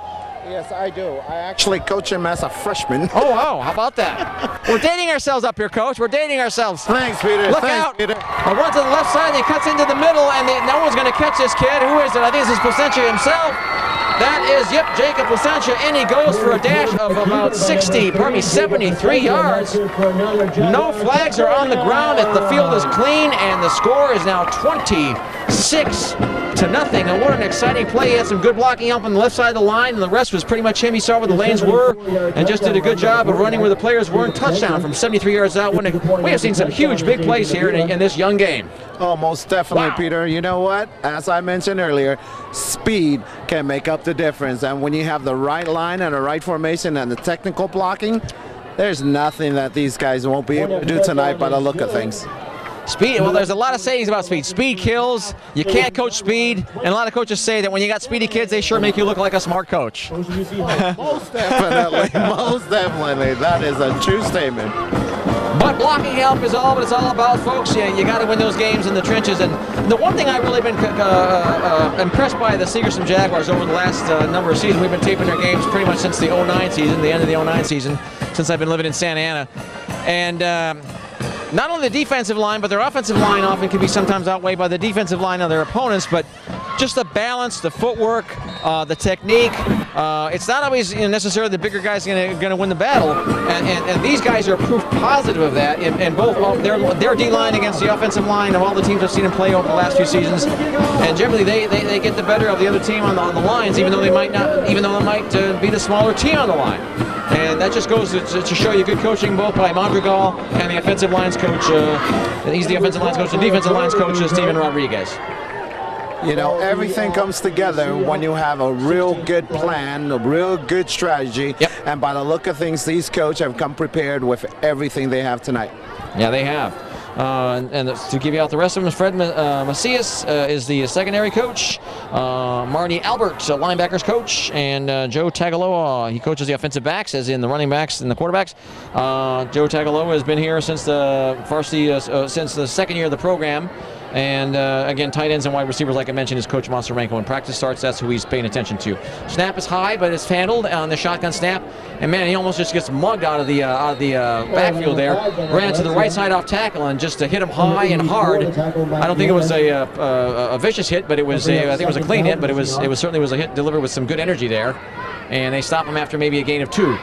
Yes, I do. I actually coach him as a freshman. Oh, wow. How about that? We're dating ourselves up here, Coach. We're dating ourselves. Thanks, Peter. Look out. Peter. A run to the left side. He cuts into the middle, and no one's going to catch this kid. Who is it? I think this is Placentia himself. That is, yep, Jacob Placentia, and he goes for a dash of about 73 yards. No flags are on the ground. The field is clean, and the score is now 26-0. And what an exciting play. He had some good blocking help on the left side of the line, and the rest was pretty much him. He saw where the lanes were and just did a good job of running where the players weren't. Touchdown from 73 yards out. We have seen some huge, big plays here in this young game. Oh, most definitely, wow. Peter. You know what? As I mentioned earlier, speed can make up the difference. And when you have the right line and the right formation and the technical blocking, there's nothing that these guys won't be able to do tonight by the look of things. Speed, well, there's a lot of sayings about speed. Speed kills. You can't coach speed. And a lot of coaches say that when you got speedy kids, they sure make you look like a smart coach. Most definitely. Most definitely. That is a true statement. But blocking help is all what it's all about, folks. You got to win those games in the trenches. And the one thing I've really been impressed by the Segerstrom Jaguars over the last number of seasons, we've been taping their games pretty much since the 09 season, the end of the 09 season, since I've been living in Santa Ana. And not only the defensive line, but their offensive line often can be sometimes outweighed by the defensive line of their opponents. But just the balance, the footwork, the technique. It's not always necessarily the bigger guys going to win the battle, and these guys are proof positive of that. In both their D-line against the offensive line of all the teams I've seen them play over the last few seasons, and generally they get the better of the other team on the lines, even though they might be the smaller team on the line. And that just goes to show you good coaching both by Madrigal and the offensive lines coach. He's the offensive lines coach and defensive lines coach, Steven Rodriguez. You know, everything comes together when you have a real good plan, a real good strategy. Yep. And by the look of things, these coaches have come prepared with everything they have tonight. Yeah, they have. And to give you out the rest of them, Fred Macias is the secondary coach, Marty Albert, linebackers coach, and Joe Tagaloa, he coaches the offensive backs, as in the running backs and the quarterbacks. Joe Tagaloa has been here since the varsity, since the second year of the program. And again, tight ends and wide receivers, like I mentioned, is Coach Masarenko. When practice starts, that's who he's paying attention to. Snap is high, but it's handled on the shotgun snap. And man, he almost just gets mugged out of the backfield there. Ran to the right side off tackle and just hit him high and hard. I don't think it was a vicious hit, but it was I think it was a clean hit, but it certainly was a hit delivered with some good energy there. And they stop him after maybe a gain of 2.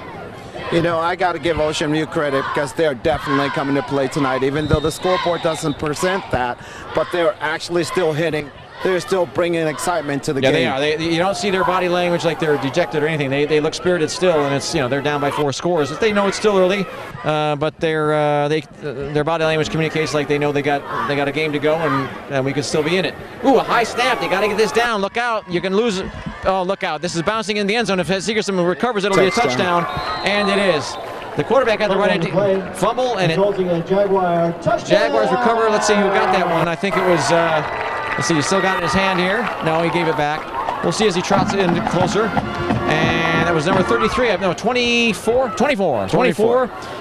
You know, I got to give Ocean View credit because they're definitely coming to play tonight, even though the scoreboard doesn't present that, but they're actually still hitting. They're still bringing excitement to the game. Yeah, they are. You don't see their body language like they're dejected or anything. They look spirited still, and it's, they're down by 4 scores. They know it's still early, but their body language communicates like they know they got a game to go, and we could still be in it. Ooh, a high snap. They got to get this down. Look out. You can lose it. Oh, look out. This is bouncing in the end zone. If Segerstrom recovers, it'll be a touchdown, and it is. The quarterback had the right idea. Fumble, and Jaguars recover. Let's see who got that one. I think it was, let's see, he still got it in his hand here. No, he gave it back. We'll see as he trots in closer. And that was number 33. No, 24.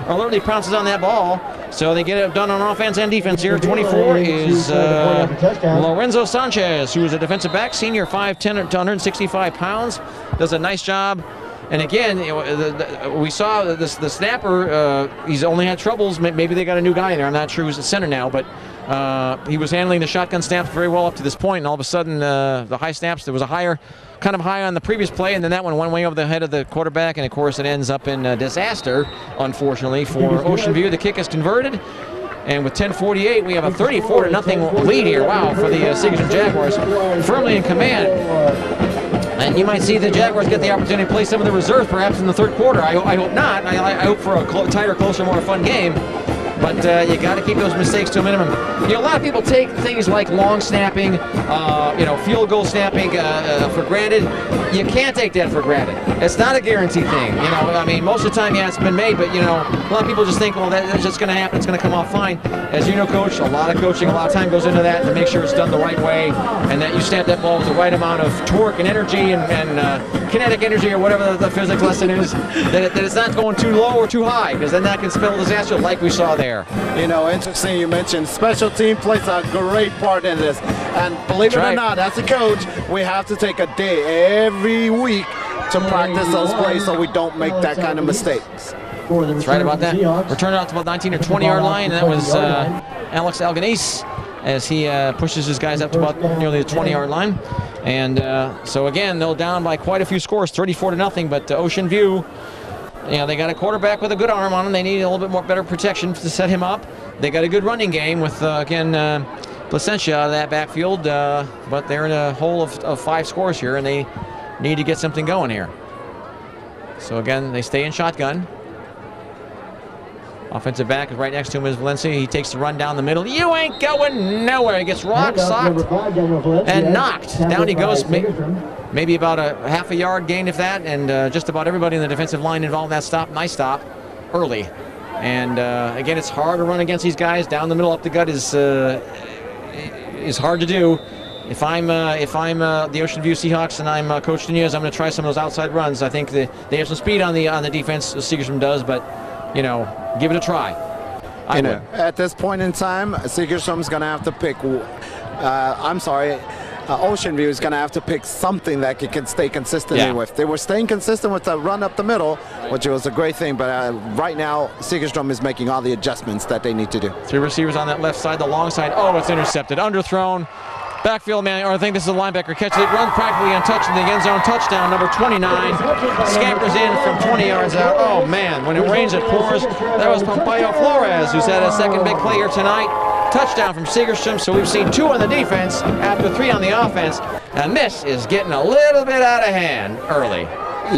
Alertly pounces on that ball. So they get it done on offense and defense here. 24 is Lorenzo Sanchez, who is a defensive back, senior, 5'10", to 165 pounds. Does a nice job And again, you know, we saw the snapper. He's only had troubles. Maybe they got a new guy in there. I'm not sure who's at center now, but he was handling the shotgun snaps very well up to this point. And all of a sudden, the high snaps, there was a kind of high on the previous play, and then that one way over the head of the quarterback, and of course it ends up in disaster, unfortunately, for Ocean View. The kick is converted, and with 10:48, we have a 34-0 lead here. Wow, for the Segerstrom Jaguars, firmly in command. And you might see the Jaguars get the opportunity to play some of the reserves perhaps in the third quarter. I hope not. I hope for a tighter, closer, more fun game. But you got to keep those mistakes to a minimum. You know, a lot of people take things like long snapping, you know, field goal snapping for granted. You can't take that for granted. It's not a guaranteed thing. You know, I mean, most of the time, yeah, it's been made, but you know, a lot of people just think, well, that's just going to happen. It's going to come off fine. As you know, Coach, a lot of coaching, a lot of time goes into that to make sure it's done the right way, and that you snap that ball with the right amount of torque and energy and kinetic energy or whatever the physics lesson is. That it's not going too low or too high, because then that can spell disaster like we saw there. You know, interesting you mentioned special team plays a great part in this. And believe it or not, as a coach, we have to take a day every week to practice those plays so we don't make that kind of mistakes. That's right about that. We're turning out to about 19 or 20 yard line, and that was Alex Alganese as he pushes his guys up to about nearly the 20 yard line. And so again, they're down by quite a few scores, 34-0, but Ocean View, you know, they got a quarterback with a good arm on him. They need a little bit more better protection to set him up. They got a good running game with, again, Placentia out of that backfield, but they're in a hole of 5 scores here, and they need to get something going here. So again, they stay in shotgun. Offensive back is right next to him is Valencia. He takes the run down the middle. You ain't going nowhere. He gets rock socked and knocked. Down he goes. Maybe about a half a yard gain, if that, and just about everybody in the defensive line involved in that stop. Nice stop early. And again, it's hard to run against these guys. Down the middle, up the gut is hard to do. If I'm the Ocean View Seahawks and I'm Coach Nunez, I'm going to try some of those outside runs. I think they have some speed on the defense. Segerstrom does, but you know, give it a try. I would. At this point in time, Segerstrom's going to have to pick. Ocean View is going to have to pick something that it can stay consistent with. They were staying consistent with the run up the middle, which was a great thing, but right now Segerstrom is making all the adjustments that they need to do. 3 receivers on that left side, the long side. Oh, it's intercepted, underthrown. Backfield man, or I think this is a linebacker, catches it, runs practically untouched in the end zone. Touchdown, number 29. Scampers in from 20 yards out. Oh man, when it rains it pours. That was Pompayo Flores, who's had a second big play here tonight. Touchdown from Segerstrom, so we've seen 2 on the defense after 3 on the offense, and this is getting a little bit out of hand early.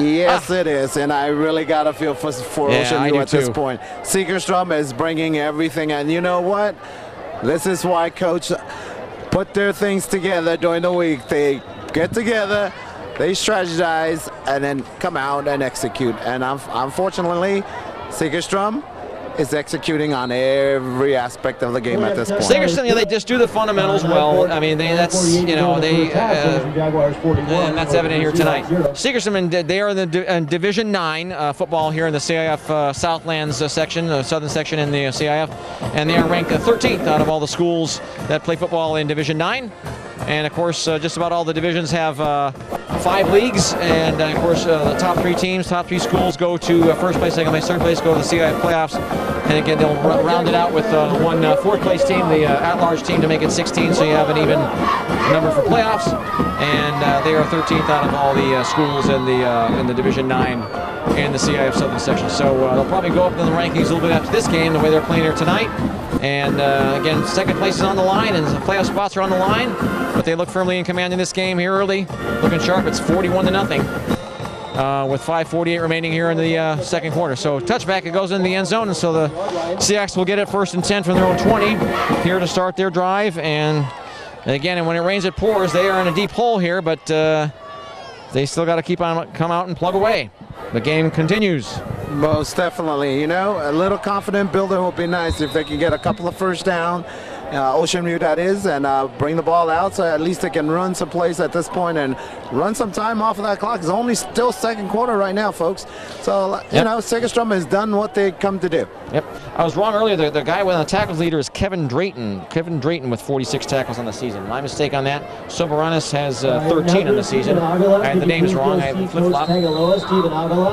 Yes, it is, and I really got to feel for Ocean View at this point. Segerstrom is bringing everything, and you know what? This is why Coach put their things together during the week. They get together, they strategize, and then come out and execute. And unfortunately, Segerstrom is executing on every aspect of the game at this point. Segerstrom, they just do the fundamentals well. I mean, that's, you know, and that's evident here tonight. Segerstrom, they are in Division 9 football here in the CIF Southlands section, the southern section in the CIF, and they are ranked 13th out of all the schools that play football in Division 9. And of course, just about all the divisions have 5 leagues, and of course, the top 3 teams, top 3 schools go to first place, second place, third place, go to the CIF playoffs. And again, they'll round it out with one 4th place team, the at-large team, to make it 16, so you have an even number for playoffs. And they are 13th out of all the schools in the Division 9 and the CIF Southern section. So they'll probably go up in the rankings a little bit after this game, the way they're playing here tonight. And again, second place is on the line, and the playoff spots are on the line. But they look firmly in command in this game here early. Looking sharp. It's 41-0 with 5:48 remaining here in the second quarter. So touchback, it goes in the end zone, and so the Seahawks will get it 1st and 10 from their own 20 here to start their drive. And again, and when it rains, it pours. They are in a deep hole here, but they still got to come out and plug away. The game continues. Most definitely. You know, a little confident builder will be nice if they can get a couple of first down. Ocean View that is, and bring the ball out so at least they can run some plays at this point and run some time off of that clock. It's only still second quarter right now, folks. So, you know, Segerstrom has done what they come to do. Yep. I was wrong earlier. The guy with the tackles leader is Kevin Drayton. Kevin Drayton with 46 tackles on the season. My mistake on that. Soberanis has 13 on the season. The name's wrong. I flip-flop.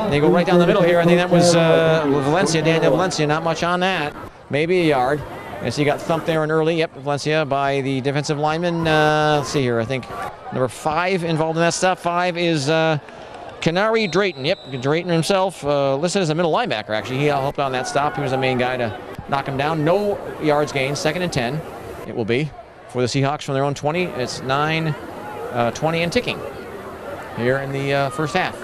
They go right down the middle here. I think that was Valencia, Daniel Valencia. Not much on that. Maybe a yard. As he got thumped there in early. Yep, Valencia by the defensive lineman. Let's see here. I think number 5 involved in that stop. 5 is Canary Drayton. Yep, Drayton himself listed as a middle linebacker, actually. He helped on that stop. He was the main guy to knock him down. No yards gained. 2nd and 10 it will be for the Seahawks from their own 20. It's 9, 20 and ticking here in the first half.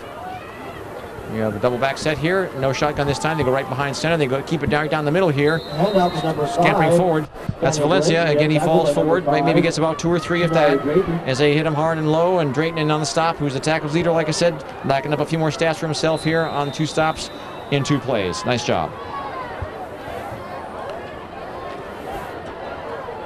We have a double back set here. No shotgun this time. They go right behind center. They go keep it down the middle here. Scampering forward. That's Valencia. Again, he falls forward. Maybe gets about 2 or 3 if that. As they hit him hard and low. And Drayton in on the stop, who's the tackles leader, like I said. Backing up a few more stats for himself here on 2 stops in 2 plays. Nice job.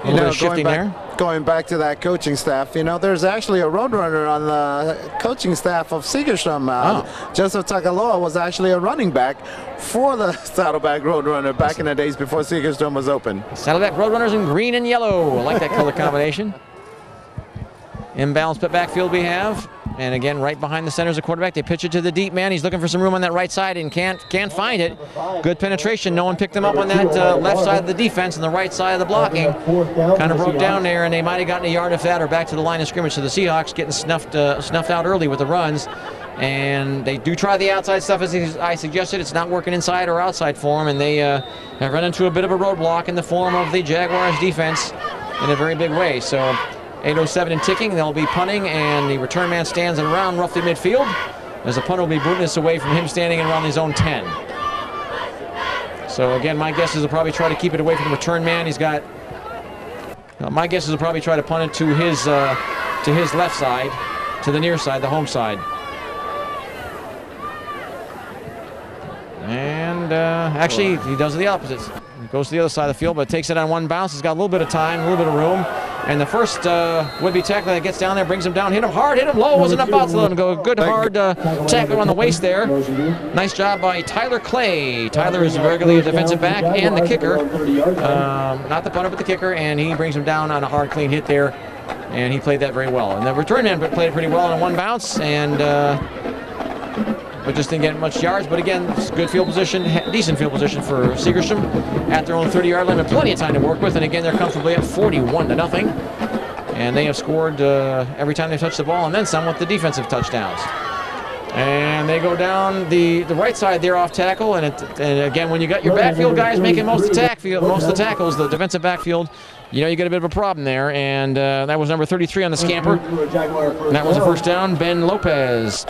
A little bit of shifting there. Going back to that coaching staff, you know, there's actually a roadrunner on the coaching staff of Segerstrom. Joseph Takaloa was actually a running back for the Saddleback Roadrunner back in the days before Segerstrom was open. Saddleback Roadrunners in green and yellow. I like that color combination. Inbounds put backfield we have. And again, right behind the center is a quarterback. They pitch it to the deep man. He's looking for some room on that right side and can't find it. Good penetration. No one picked him up on that left side of the defense and the right side of the blocking. Kind of broke down there, and they might have gotten a yard if that or back to the line of scrimmage. So the Seahawks getting snuffed out early with the runs. And they do try the outside stuff, as I suggested. It's not working inside or outside for them, and they have run into a bit of a roadblock in the form of the Jaguars defense in a very big way. So 8:07 and ticking. They'll be punting, and the return man stands around roughly midfield, as the punter will be booting this away from him standing around his own 10. So again, my guess is they'll probably try to keep it away from the return man. He's got. My guess is they'll probably try to punt it to his left side, to the near side, the home side. And actually, he does the opposite. He goes to the other side of the field, but takes it on one bounce. He's got a little bit of time, a little bit of room. And the first would-be tackler that gets down there, brings him down, hit him hard, hit him low, wasn't about to let him go. Good hard tackler on the waist there. Nice job by Tyler Clay. Tyler is regularly a defensive back and the kicker. Not the punter, but the kicker, and he brings him down on a hard, clean hit there. And he played that very well. And the return man played pretty well on one bounce, and but just didn't get much yards. But again, good field position, decent field position for Segerstrom at their own 30-yard line. Plenty of time to work with, and again, they're comfortably up 41-0. And they have scored every time they've touched the ball, and then some with the defensive touchdowns. And they go down the right side there off tackle, and again, when you got your backfield guys making most of the tackles, the defensive backfield, you know you get a bit of a problem there. And that was number 33 on the scamper. And that was a first down. Ben Lopez,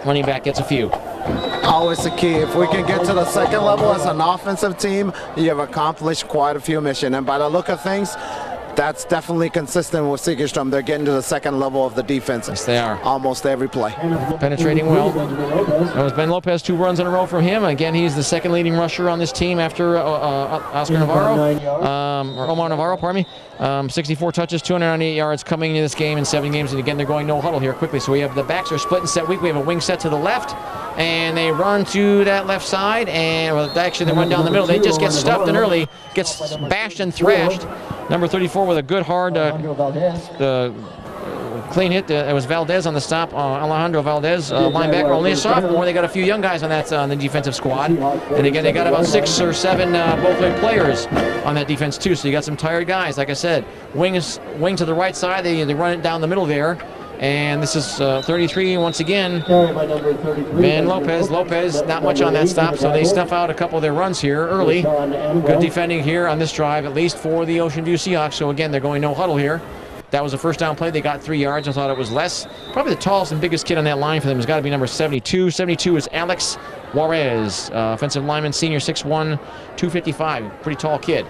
running back, gets a few. Always the key. If we can get to the second level as an offensive team, you have accomplished quite a few missions. And by the look of things, that's definitely consistent with Segerstrom. They're getting to the second level of the defense. Yes, they are. Almost every play. Penetrating well. That was Ben Lopez, 2 runs in a row from him. Again, he's the second leading rusher on this team after Oscar Navarro, or Omar Navarro, pardon me. 64 touches, 298 yards coming into this game in 7 games. And again, they're going no huddle here quickly. So we have the backs are split and set weak. We have a wing set to the left, and they run to that left side, and well, actually they run down the middle. They just get stuffed in early, gets bashed and thrashed. Number 34 with a good hard clean hit. It was Valdez on the stop. Alejandro Valdez, linebacker, only a sophomore. They got a few young guys on that on the defensive squad. And again, they got about 6 or 7 both-way players on that defense too. So you got some tired guys. Like I said, wing to the right side. They run it down the middle there. And this is 33 once again. Ben Lopez. Not much on that stop, so they stuff out a couple of their runs here early. Good defending here on this drive, at least for the Ocean View Seahawks. So again, they're going no huddle here. That was a first down play. They got 3 yards. I thought it was less. Probably the tallest and biggest kid on that line for them has got to be number 72. 72 is Alex Juarez, offensive lineman, senior, 6'1", 255. Pretty tall kid.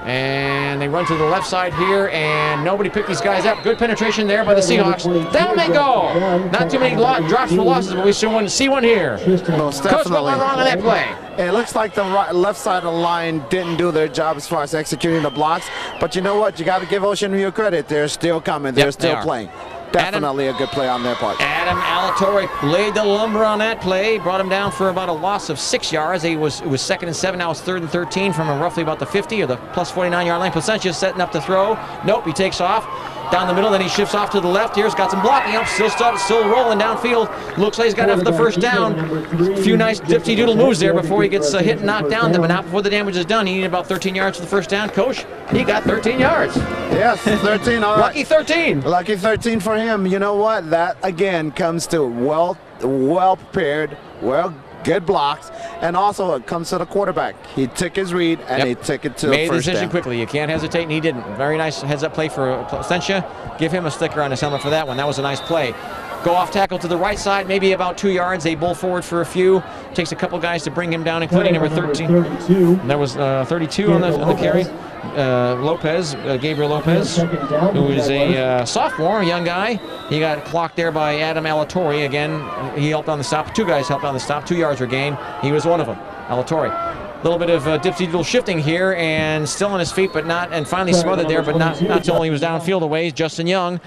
And they run to the left side here, and nobody picked these guys up. Good penetration there by the Seahawks. Down they go. Not too many drops for losses, but we see one here. Most Coach, what definitely. went wrong on that play? It looks like the left side of the line didn't do their job as far as executing the blocks. But you know what? You got to give Ocean View credit. They're still coming. They're still playing. Definitely a good play on their part. Adam Alatorre laid the lumber on that play, brought him down for about a loss of 6 yards. It was 2nd and 7, now it's 3rd and 13 from roughly about the 50 or the plus 49-yard line. Placentia setting up to throw. Nope, he takes off down the middle, then he shifts off to the left. Here's got some blocking up, still rolling downfield. Looks like he's got enough for the first down. A few nice dipsy doodle moves there before he gets hit and knocked down, but not before the damage is done. He needed about 13 yards for the first down. Coach, he got 13 yards. Yes, 13. All right. Lucky 13. Lucky 13 for him. You know what? That again comes to well prepared, good blocks, and also it comes to the quarterback. He took his read and he took it to the first down. Made the decision quickly. You can't hesitate, and he didn't. Very nice heads-up play for Placentia. Give him a sticker on his helmet for that one. That was a nice play. Go off tackle to the right side, maybe about 2 yards. They bull forward for a few. Takes a couple guys to bring him down, including number 13. That was 32 on the carry. Lopez, Gabriel Lopez, who is a sophomore, a young guy. He got clocked there by Adam Alatorre. Again, he helped on the stop. Two guys helped on the stop. 2 yards were gained. He was one of them, Alatorre. A little bit of dipsy-doodle shifting here, and still on his feet, but not, and finally smothered there, but not until he was downfield away. Justin Young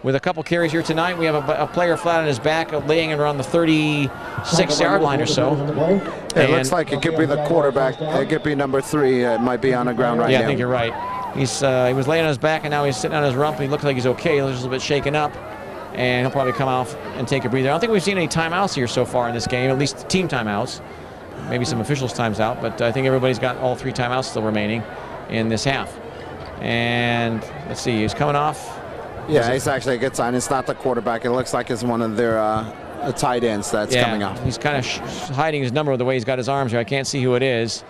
with a couple carries here tonight. We have a player flat on his back, laying it around the 36-yard line or so. It looks like it could be the quarterback. It could be number 3. It might be on the ground right now. Yeah, I think you're right. He was laying on his back, and now he's sitting on his rump. He looks like he's okay. He's a little bit shaken up, and he'll probably come off and take a breather. I don't think we've seen any timeouts here so far in this game, at least team timeouts. Maybe some officials' times out, but I think everybody's got all 3 timeouts still remaining in this half. And let's see, he's coming off. Yeah, it's actually a good sign. It's not the quarterback. It looks like it's one of their tight ends that's coming off. He's kind of hiding his number the way he's got his arms here. I can't see who it is.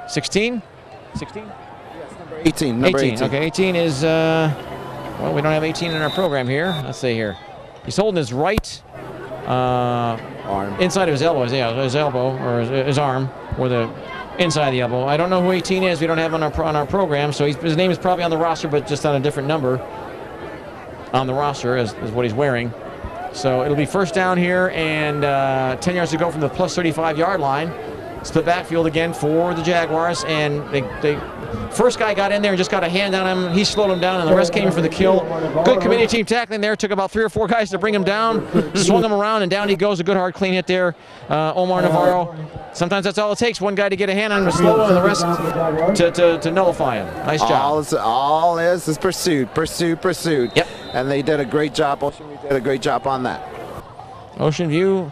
16? 16? Yes, number 18. Number 18. Okay, 18 is, well, we don't have 18 in our program here. Let's see here. He's holding his right arm inside of his elbow, his elbow or his arm, or the inside of the elbow. I don't know who 18 is. We don't have him on our program, so his name is probably on the roster, but just on a different number on the roster is what he's wearing. So it'll be first down here, and 10 yards to go from the plus 35-yard line. Split backfield again for the Jaguars, and they first guy got in there and just got a hand on him. He slowed him down, and the rest came for the kill. Good committee team tackling there. Took about 3 or 4 guys to bring him down. Swung him around, and down he goes. A good hard clean hit there. Omar Navarro. Sometimes that's all it takes. One guy to get a hand on him, slow, and the rest to nullify him. Nice job. All is pursuit. Yep. And they did a great job. Ocean View did a great job on that. Ocean View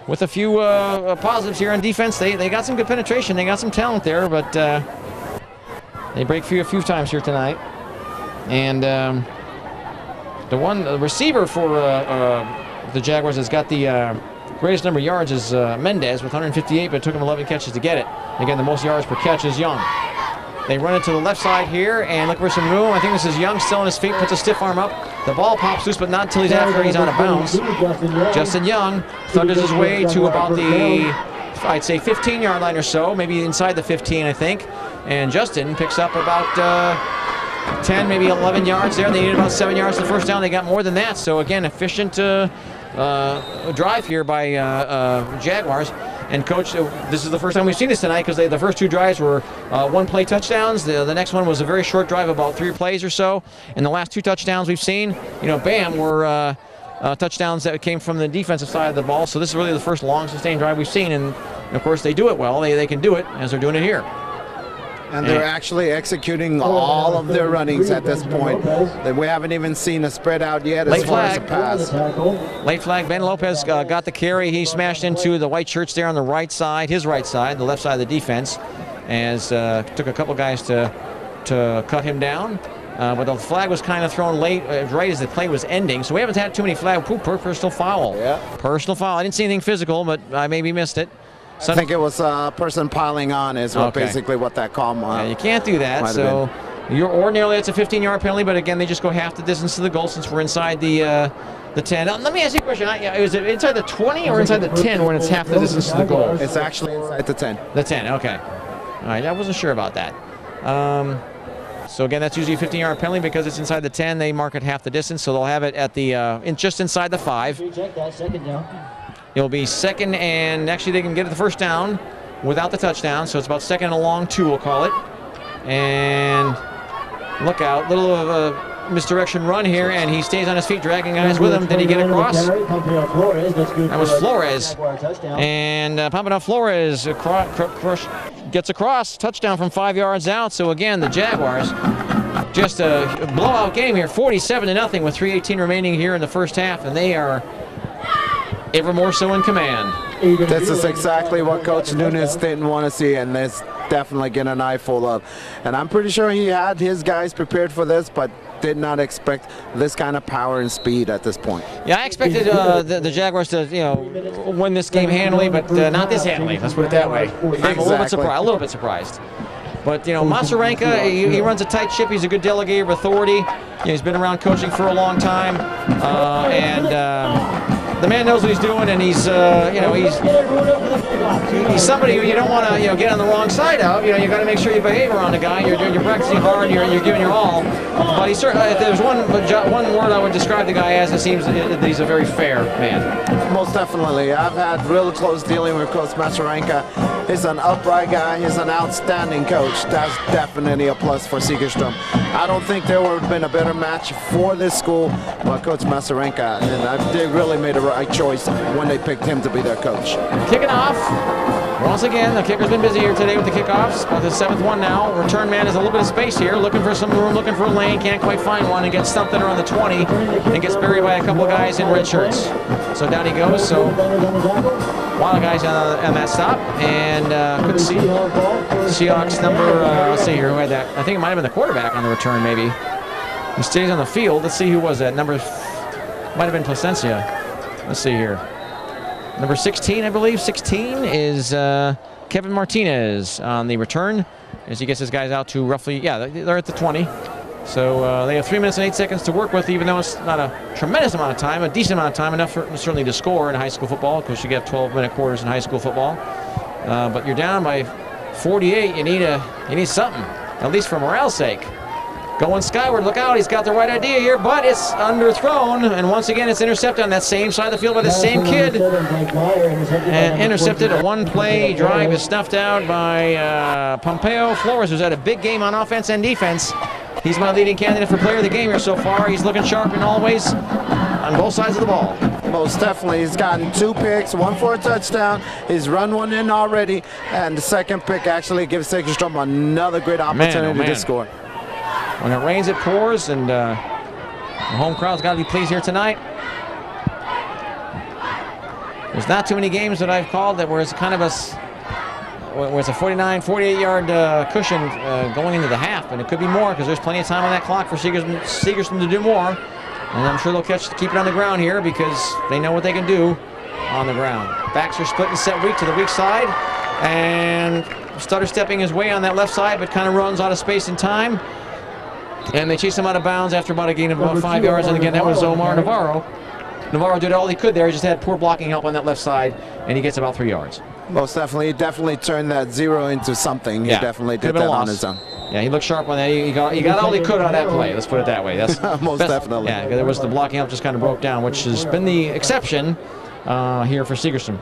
with a few positives here on defense. They got some good penetration. They got some talent there, but they break free a few times here tonight. And the receiver for the Jaguars has got the greatest number of yards is Mendez with 158, but it took him 11 catches to get it. Again, the most yards per catch is Young. They run it to the left side here and look for some room. I think this is Young still on his feet, puts a stiff arm up. The ball pops loose, but not until he's after he's out of bounds. Justin Young thunders his way to about the, I'd say, 15-yard line or so, maybe inside the 15, I think. And Justin picks up about 10, maybe 11 yards there. They needed about 7 yards the first down. They got more than that. So again, efficient drive here by Jaguars. And Coach, this is the first time we've seen this tonight because the first 2 drives were 1-play touchdowns. The next one was a very short drive, about 3 plays or so. And the last 2 touchdowns we've seen, bam, were touchdowns that came from the defensive side of the ball. So this is really the first long, sustained drive we've seen. And of course, they do it well. They can do it as they're doing it here. And they're actually executing all of their runnings at this point. We haven't even seen a spread out yet as far as a pass. Late flag. Ben Lopez got the carry. He smashed into the white shirts there on the right side, his right side, the left side of the defense, as took a couple guys to cut him down. But the flag was kind of thrown late, right as the play was ending. So we haven't had too many flags. Personal foul. Yeah. Personal foul. I didn't see anything physical, but I maybe missed it. I think it was a person piling on is basically what that call was. Yeah, you can't do that. So ordinarily it's a 15-yard penalty, but again, they just go half the distance to the goal since we're inside the 10. Now, let me ask you a question. Is it inside the 20 or inside the 10 when it's half the distance to the goal? It's actually inside the 10. The 10, okay. All right, I wasn't sure about that. So again, that's usually a 15-yard penalty because it's inside the 10. They mark it half the distance, so they'll have it at the just inside the 5. Check that, second down. It'll be second, and actually they can get it the first down without the touchdown, so it's about second and a long 2, we'll call it. And look out, little of a misdirection run here, and he stays on his feet, dragging guys with him. Did he get across? That was Flores. And Pompano Flores gets across, touchdown from 5 yards out. So again, the Jaguars, just a blowout game here, 47-0 with 3:18 remaining here in the first half, and they are ever more so in command. This is exactly what Coach Nunes didn't want to see, and this definitely getting an eyeful of. And I'm pretty sure he had his guys prepared for this, but did not expect this kind of power and speed at this point. Yeah, I expected the Jaguars to, win this game handily, but not this handily. Let's put it that way. I'm a little bit surprised. But Masarenka, he runs a tight ship. He's a good delegator of authority. He's been around coaching for a long time, the man knows what he's doing, and he's somebody who you don't want to get on the wrong side of. You got to make sure you behave around the guy. You're practicing hard. You're giving your all. But he's certainly, if there's one word I would describe the guy as, it seems that he's a very fair man. Most definitely. I've had real close dealing with Coach Masarenka. He's an upright guy. He's an outstanding coach. That's definitely a plus for Segerstrom. I don't think there would have been a better match for this school but Coach Masarenka, and they really made a right choice when they picked him to be their coach. Kicking off. Once again, the kicker's been busy here today with the kickoffs. About the 7th one now. Return man has a little bit of space here, looking for some room, looking for a lane. Can't quite find one, and gets stumped in around the 20 and gets buried by a couple of guys in red shirts. So down he goes. So a lot of guys on that stop, and couldn't see Seahawks number. Let's see here, who had that? I think it might have been the quarterback on the return, maybe. He stays on the field. Let's see who was that. Number might have been Placencia. Let's see here. Number 16, I believe. 16 is Kevin Martinez on the return, as he gets his guys out to roughly, they're at the 20. So they have 3 minutes and 8 seconds to work with, even though it's not a tremendous amount of time, a decent amount of time, enough certainly to score in high school football. Of course, you get 12-minute quarters in high school football. But you're down by 48. You need something, at least for morale's sake. Going skyward, look out, he's got the right idea here, but it's underthrown, and once again it's intercepted on that same side of the field by the same kid. And intercepted. A one-play drive is snuffed out by Pompeo Flores, who's had a big game on offense and defense. He's my leading candidate for player of the game here so far. He's looking sharp and always on both sides of the ball. Most definitely. He's gotten 2 picks, 1 for a touchdown. He's run 1 in already, and the second pick actually gives Segerstrom another great opportunity to score. When it rains, it pours, and the home crowd's got to be pleased here tonight. There's not too many games that I've called that where it's kind of where it's a 49, 48-yard cushion going into the half, and it could be more because there's plenty of time on that clock for Segerstrom to do more. And I'm sure they'll keep it on the ground here because they know what they can do on the ground. Backs are split and set weak to the weak side, and stutter stepping his way on that left side, but kind of runs out of space and time. And they chase him out of bounds after about a gain of about 5 yards. And again, that was Omar Navarro. Navarro did all he could there. He just had poor blocking help on that left side, and he gets about 3 yards. Most definitely. He definitely turned that 0 into something. He definitely did that on his own. Yeah, he looked sharp on that. He got all he could on that play. Let's put it that way. That's most definitely. Yeah, there was the blocking help just kind of broke down, which has been the exception here for Segerstrom.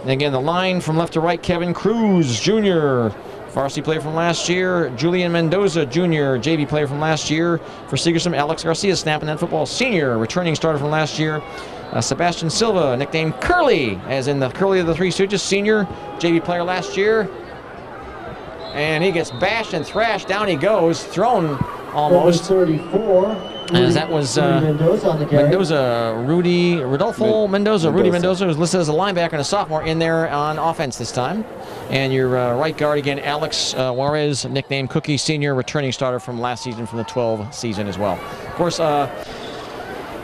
And again, the line from left to right: Kevin Cruz Jr., varsity player from last year; Julian Mendoza Jr., JV player from last year for Segerstrom; Alex Garcia, snapping that football, senior, returning starter from last year; Sebastian Silva, nicknamed Curly, as in the Curly of the Three Stooges, senior, JV player last year. And he gets bashed and thrashed. Down he goes, thrown almost. 34. As that was Mendoza, Rudy Mendoza, who's listed as a linebacker and a sophomore in there on offense this time. And your right guard again, Alex Juarez, nicknamed Cookie, senior, returning starter from last season, from the 12 season as well. Of course,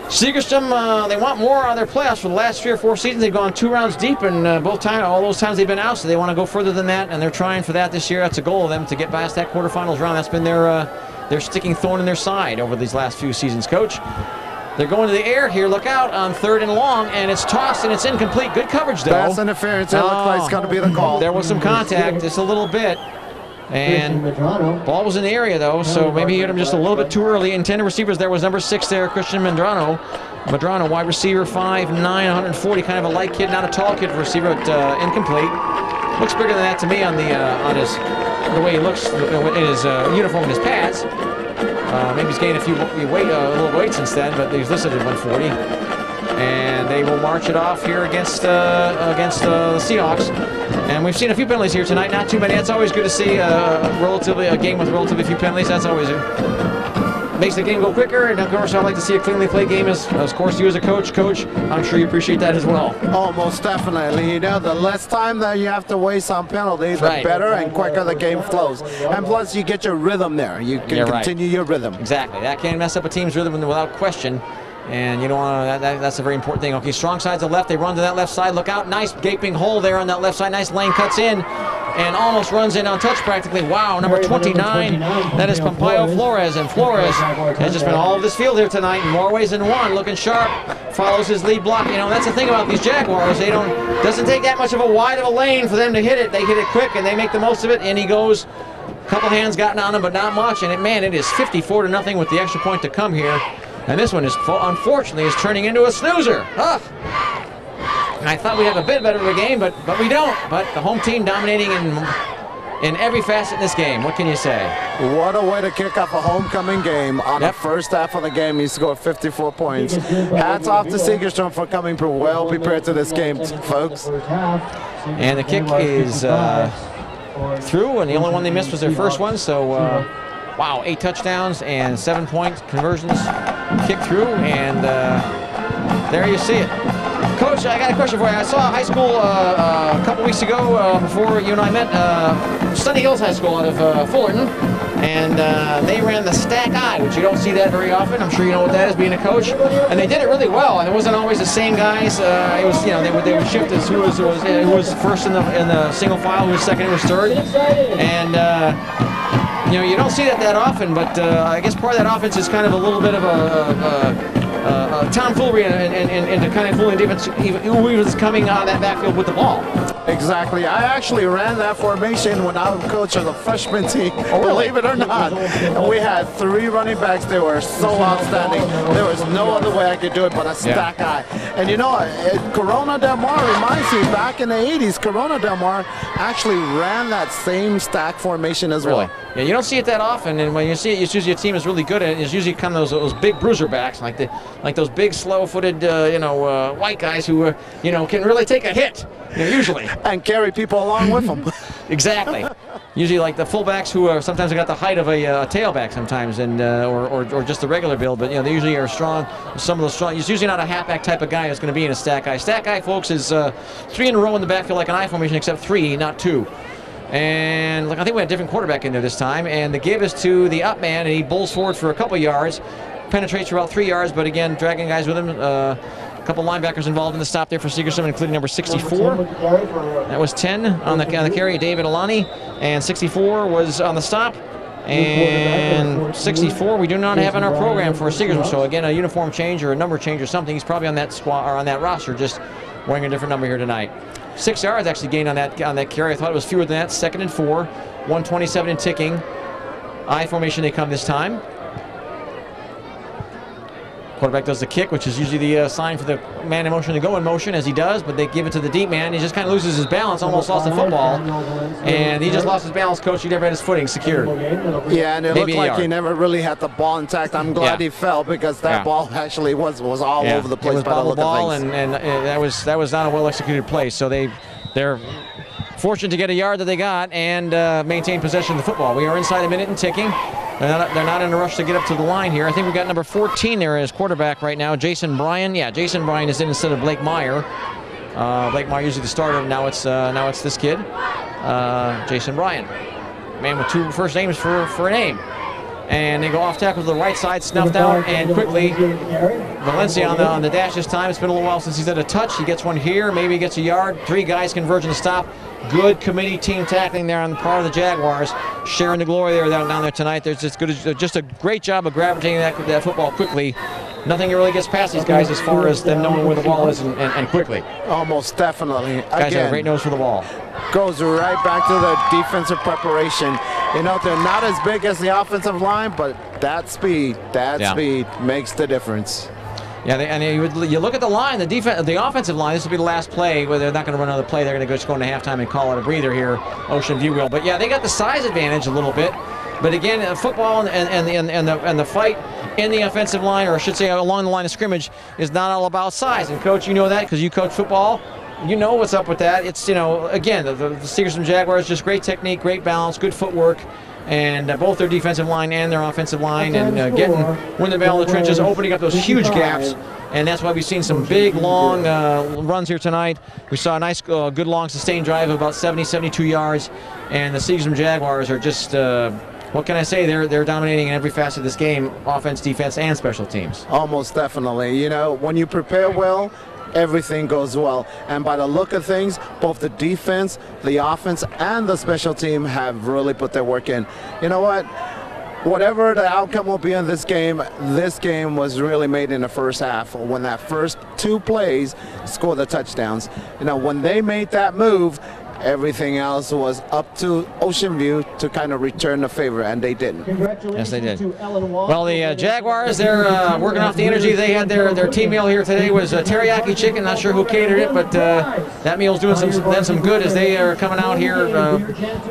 Segerstrom, they want more on their playoffs. For the last 3 or 4 seasons, they've gone 2 rounds deep, and all those times they've been out, so they want to go further than that, and they're trying for that this year. That's a goal of them, to get past that quarterfinals round. That's been their sticking thorn in their side over these last few seasons, Coach. They're going to the air here. Look out on 3rd and long, and it's tossed and it's incomplete. Good coverage, though. Pass interference. It looks like it's going to be the call. There was some contact, just a little bit. And ball was in the area though, so maybe he hit him just a little bit too early. Intended receivers there was number 6 there, Christian Medrano. Medrano, wide receiver, 5'9", 140, kind of a light kid, not a tall kid for receiver, but incomplete. Looks bigger than that to me on the way he looks in his uniform and his pads. Maybe he's gained a little weight since then, but he's listed at 140. And they will march it off here against the Seahawks. And we've seen a few penalties here tonight, not too many. That's always good to see a game with relatively few penalties. That's always makes the game go quicker. And of course, I'd like to see a cleanly played game. As of course, you as a coach, I'm sure you appreciate that as well. Oh, most definitely. You know, the less time that you have to waste on penalties, the better and quicker the game flows. And plus, you get your rhythm there. You can continue your rhythm. Exactly. That can mess up a team's rhythm without question. And you don't want to, that's a very important thing. Okay, strong side's the left. They run to that left side. Look out. Nice gaping hole there on that left side. Nice lane, cuts in and almost runs in on touch practically. Wow, number 29. That is Pompeo Flores. And Flores has just been all over this field here tonight in more ways than one. Looking sharp. Follows his lead block. You know, that's the thing about these Jaguars. Doesn't take that much of a wide of a lane for them to hit it. They hit it quick and they make the most of it. And he goes. A couple hands gotten on him, but not much. And it is 54-0 with the extra point to come here. And this one is, unfortunately, is turning into a snoozer. And I thought we'd have a bit better of a game, but we don't. But the home team dominating in every facet in this game. What can you say? What a way to kick off a homecoming game. On the first half of the game, he scored 54 points. Hats off to Segerstrom for coming well prepared to this game, folks. And the kick is through, and the only one they missed was their first one. So. Wow, 8 touchdowns and 7-point conversions, kick through, and there you see it. Coach, I got a question for you. I saw high school a couple weeks ago before you and I met, Sunny Hills High School out of Fullerton, and they ran the stack eye, which you don't see that very often. I'm sure you know what that is, being a coach. And they did it really well, and it wasn't always the same guys. It was, you know, they would shift as who was first in the single file, who was second, who was third, and. You know, you don't see that often, but I guess part of that offense is kind of a little bit of a tomfoolery and to kind of fooling defense who was coming out of that backfield with the ball. Exactly. I actually ran that formation when I was coach of the freshman team, believe it or not. And we had 3 running backs. They were so outstanding. There was no other way I could do it but a stack eye. And you know, Corona Del Mar reminds me, back in the 80s, Corona Del Mar actually ran that same stack formation as well. Yeah, you don't see it that often, and when you see it, it's usually a team is really good at it. It's usually kind of those big bruiser backs, like those big, slow-footed, white guys who, can really take a hit, usually. And carry people along with them. Exactly. Usually, like the fullbacks who are sometimes got the height of a tailback sometimes, and or just the regular build, but they usually are strong. Some of those strong. It's usually not a halfback type of guy who's going to be in a stack eye. Stack eye, folks, is 3 in a row in the backfield like an I formation, except 3, not 2. And look, I think we had a different quarterback in there this time, and the give is to the up man, and he bowls forward for a couple yards, penetrates for about 3 yards, but again, dragging guys with him. A couple linebackers involved in the stop there for Segerstrom, including number 64. That was 10 on the carry, David Alani, and 64 was on the stop. And 64 we do not have in our program for Segerstrom, so again, a uniform change or a number change or something. He's probably on that squad or on that roster, just wearing a different number here tonight. 6 yards actually gained on that carry. I thought it was fewer than that. 2nd and 4, 127 and ticking. I formation they come this time. Quarterback does the kick, which is usually the sign for the man in motion to go in motion, as he does, but they give it to the deep man. He just kind of loses his balance, almost lost the football. And he just lost his balance, Coach. He never had his footing secured. Yeah, and it looked like he never really had the ball intact. I'm glad he fell, because that ball actually was all over the place. It was by the look ball, of things. And that was not a well-executed play. So they're fortunate to get a yard that they got and maintain possession of the football. We are inside a minute and ticking. They're not in a rush to get up to the line here. I think we got number 14 there as quarterback right now, Jason Bryan. Yeah, Jason Bryan is in instead of Blake Meyer. Blake Meyer usually the starter. Now it's this kid, Jason Bryan. Man with 2 first names for a name. And they go off tackle to the right side, snuffed out, and quickly Valencia on the dash this time. It's been a little while since he's had a touch. He gets one here, maybe he gets a yard. 3 guys converge on the stop. Good committee team tackling there on the part of the Jaguars, sharing the glory there down there tonight. There's just a great job of gravitating that football quickly. Nothing really gets past these guys as far as them knowing where the ball is and quickly. Almost definitely. Guys have a great nose for the ball. Goes right back to the defensive preparation. You know, they're not as big as the offensive line, but that speed makes the difference. Yeah, and you look at the line, the offensive line. This will be the last play where they're not going to run another play. They're going to just go into halftime and call it a breather here. Ocean View will, but yeah, they got the size advantage a little bit. But again, football and the fight in the offensive line, or I should say along the line of scrimmage, is not all about size. And coach, you know that because you coach football. You know what's up with that. It's, you know, again, the Segerstrom Jaguars, just great technique, great balance, good footwork. And both their defensive line and their offensive line, and winning the battle in the trenches, opening up those huge gaps. And that's why we've seen some big, long runs here tonight. We saw a nice, good, long, sustained drive of about 70, 72 yards. And the Segerstrom Jaguars are just, what can I say? They're dominating in every facet of this game, offense, defense, and special teams. Almost definitely. You know, when you prepare well, everything goes well. And by the look of things, both the defense, the offense, and the special team have really put their work in. You know what? Whatever the outcome will be in this game was really made in the first half when that first 2 plays scored the touchdowns. You know, when they made that move, everything else was up to Ocean View to kind of return the favor, and they didn't. Yes, they did. Well, the Jaguars, they're working off the energy. They had their team meal here today was teriyaki chicken. Not sure who catered it, but that meal's doing some good as they are coming out here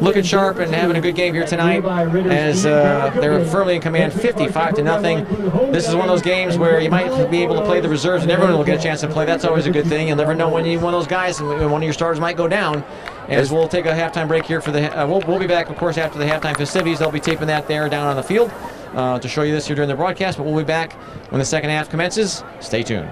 looking sharp and having a good game here tonight as they're firmly in command 55-0. This is one of those games where you might be able to play the reserves and everyone will get a chance to play. That's always a good thing. You'll never know when one of those guys, one of your starters might go down. As we'll take a halftime break here for the, we'll be back, of course, after the halftime festivities. They'll be taping that there down on the field to show you this here during the broadcast. But we'll be back when the second half commences. Stay tuned.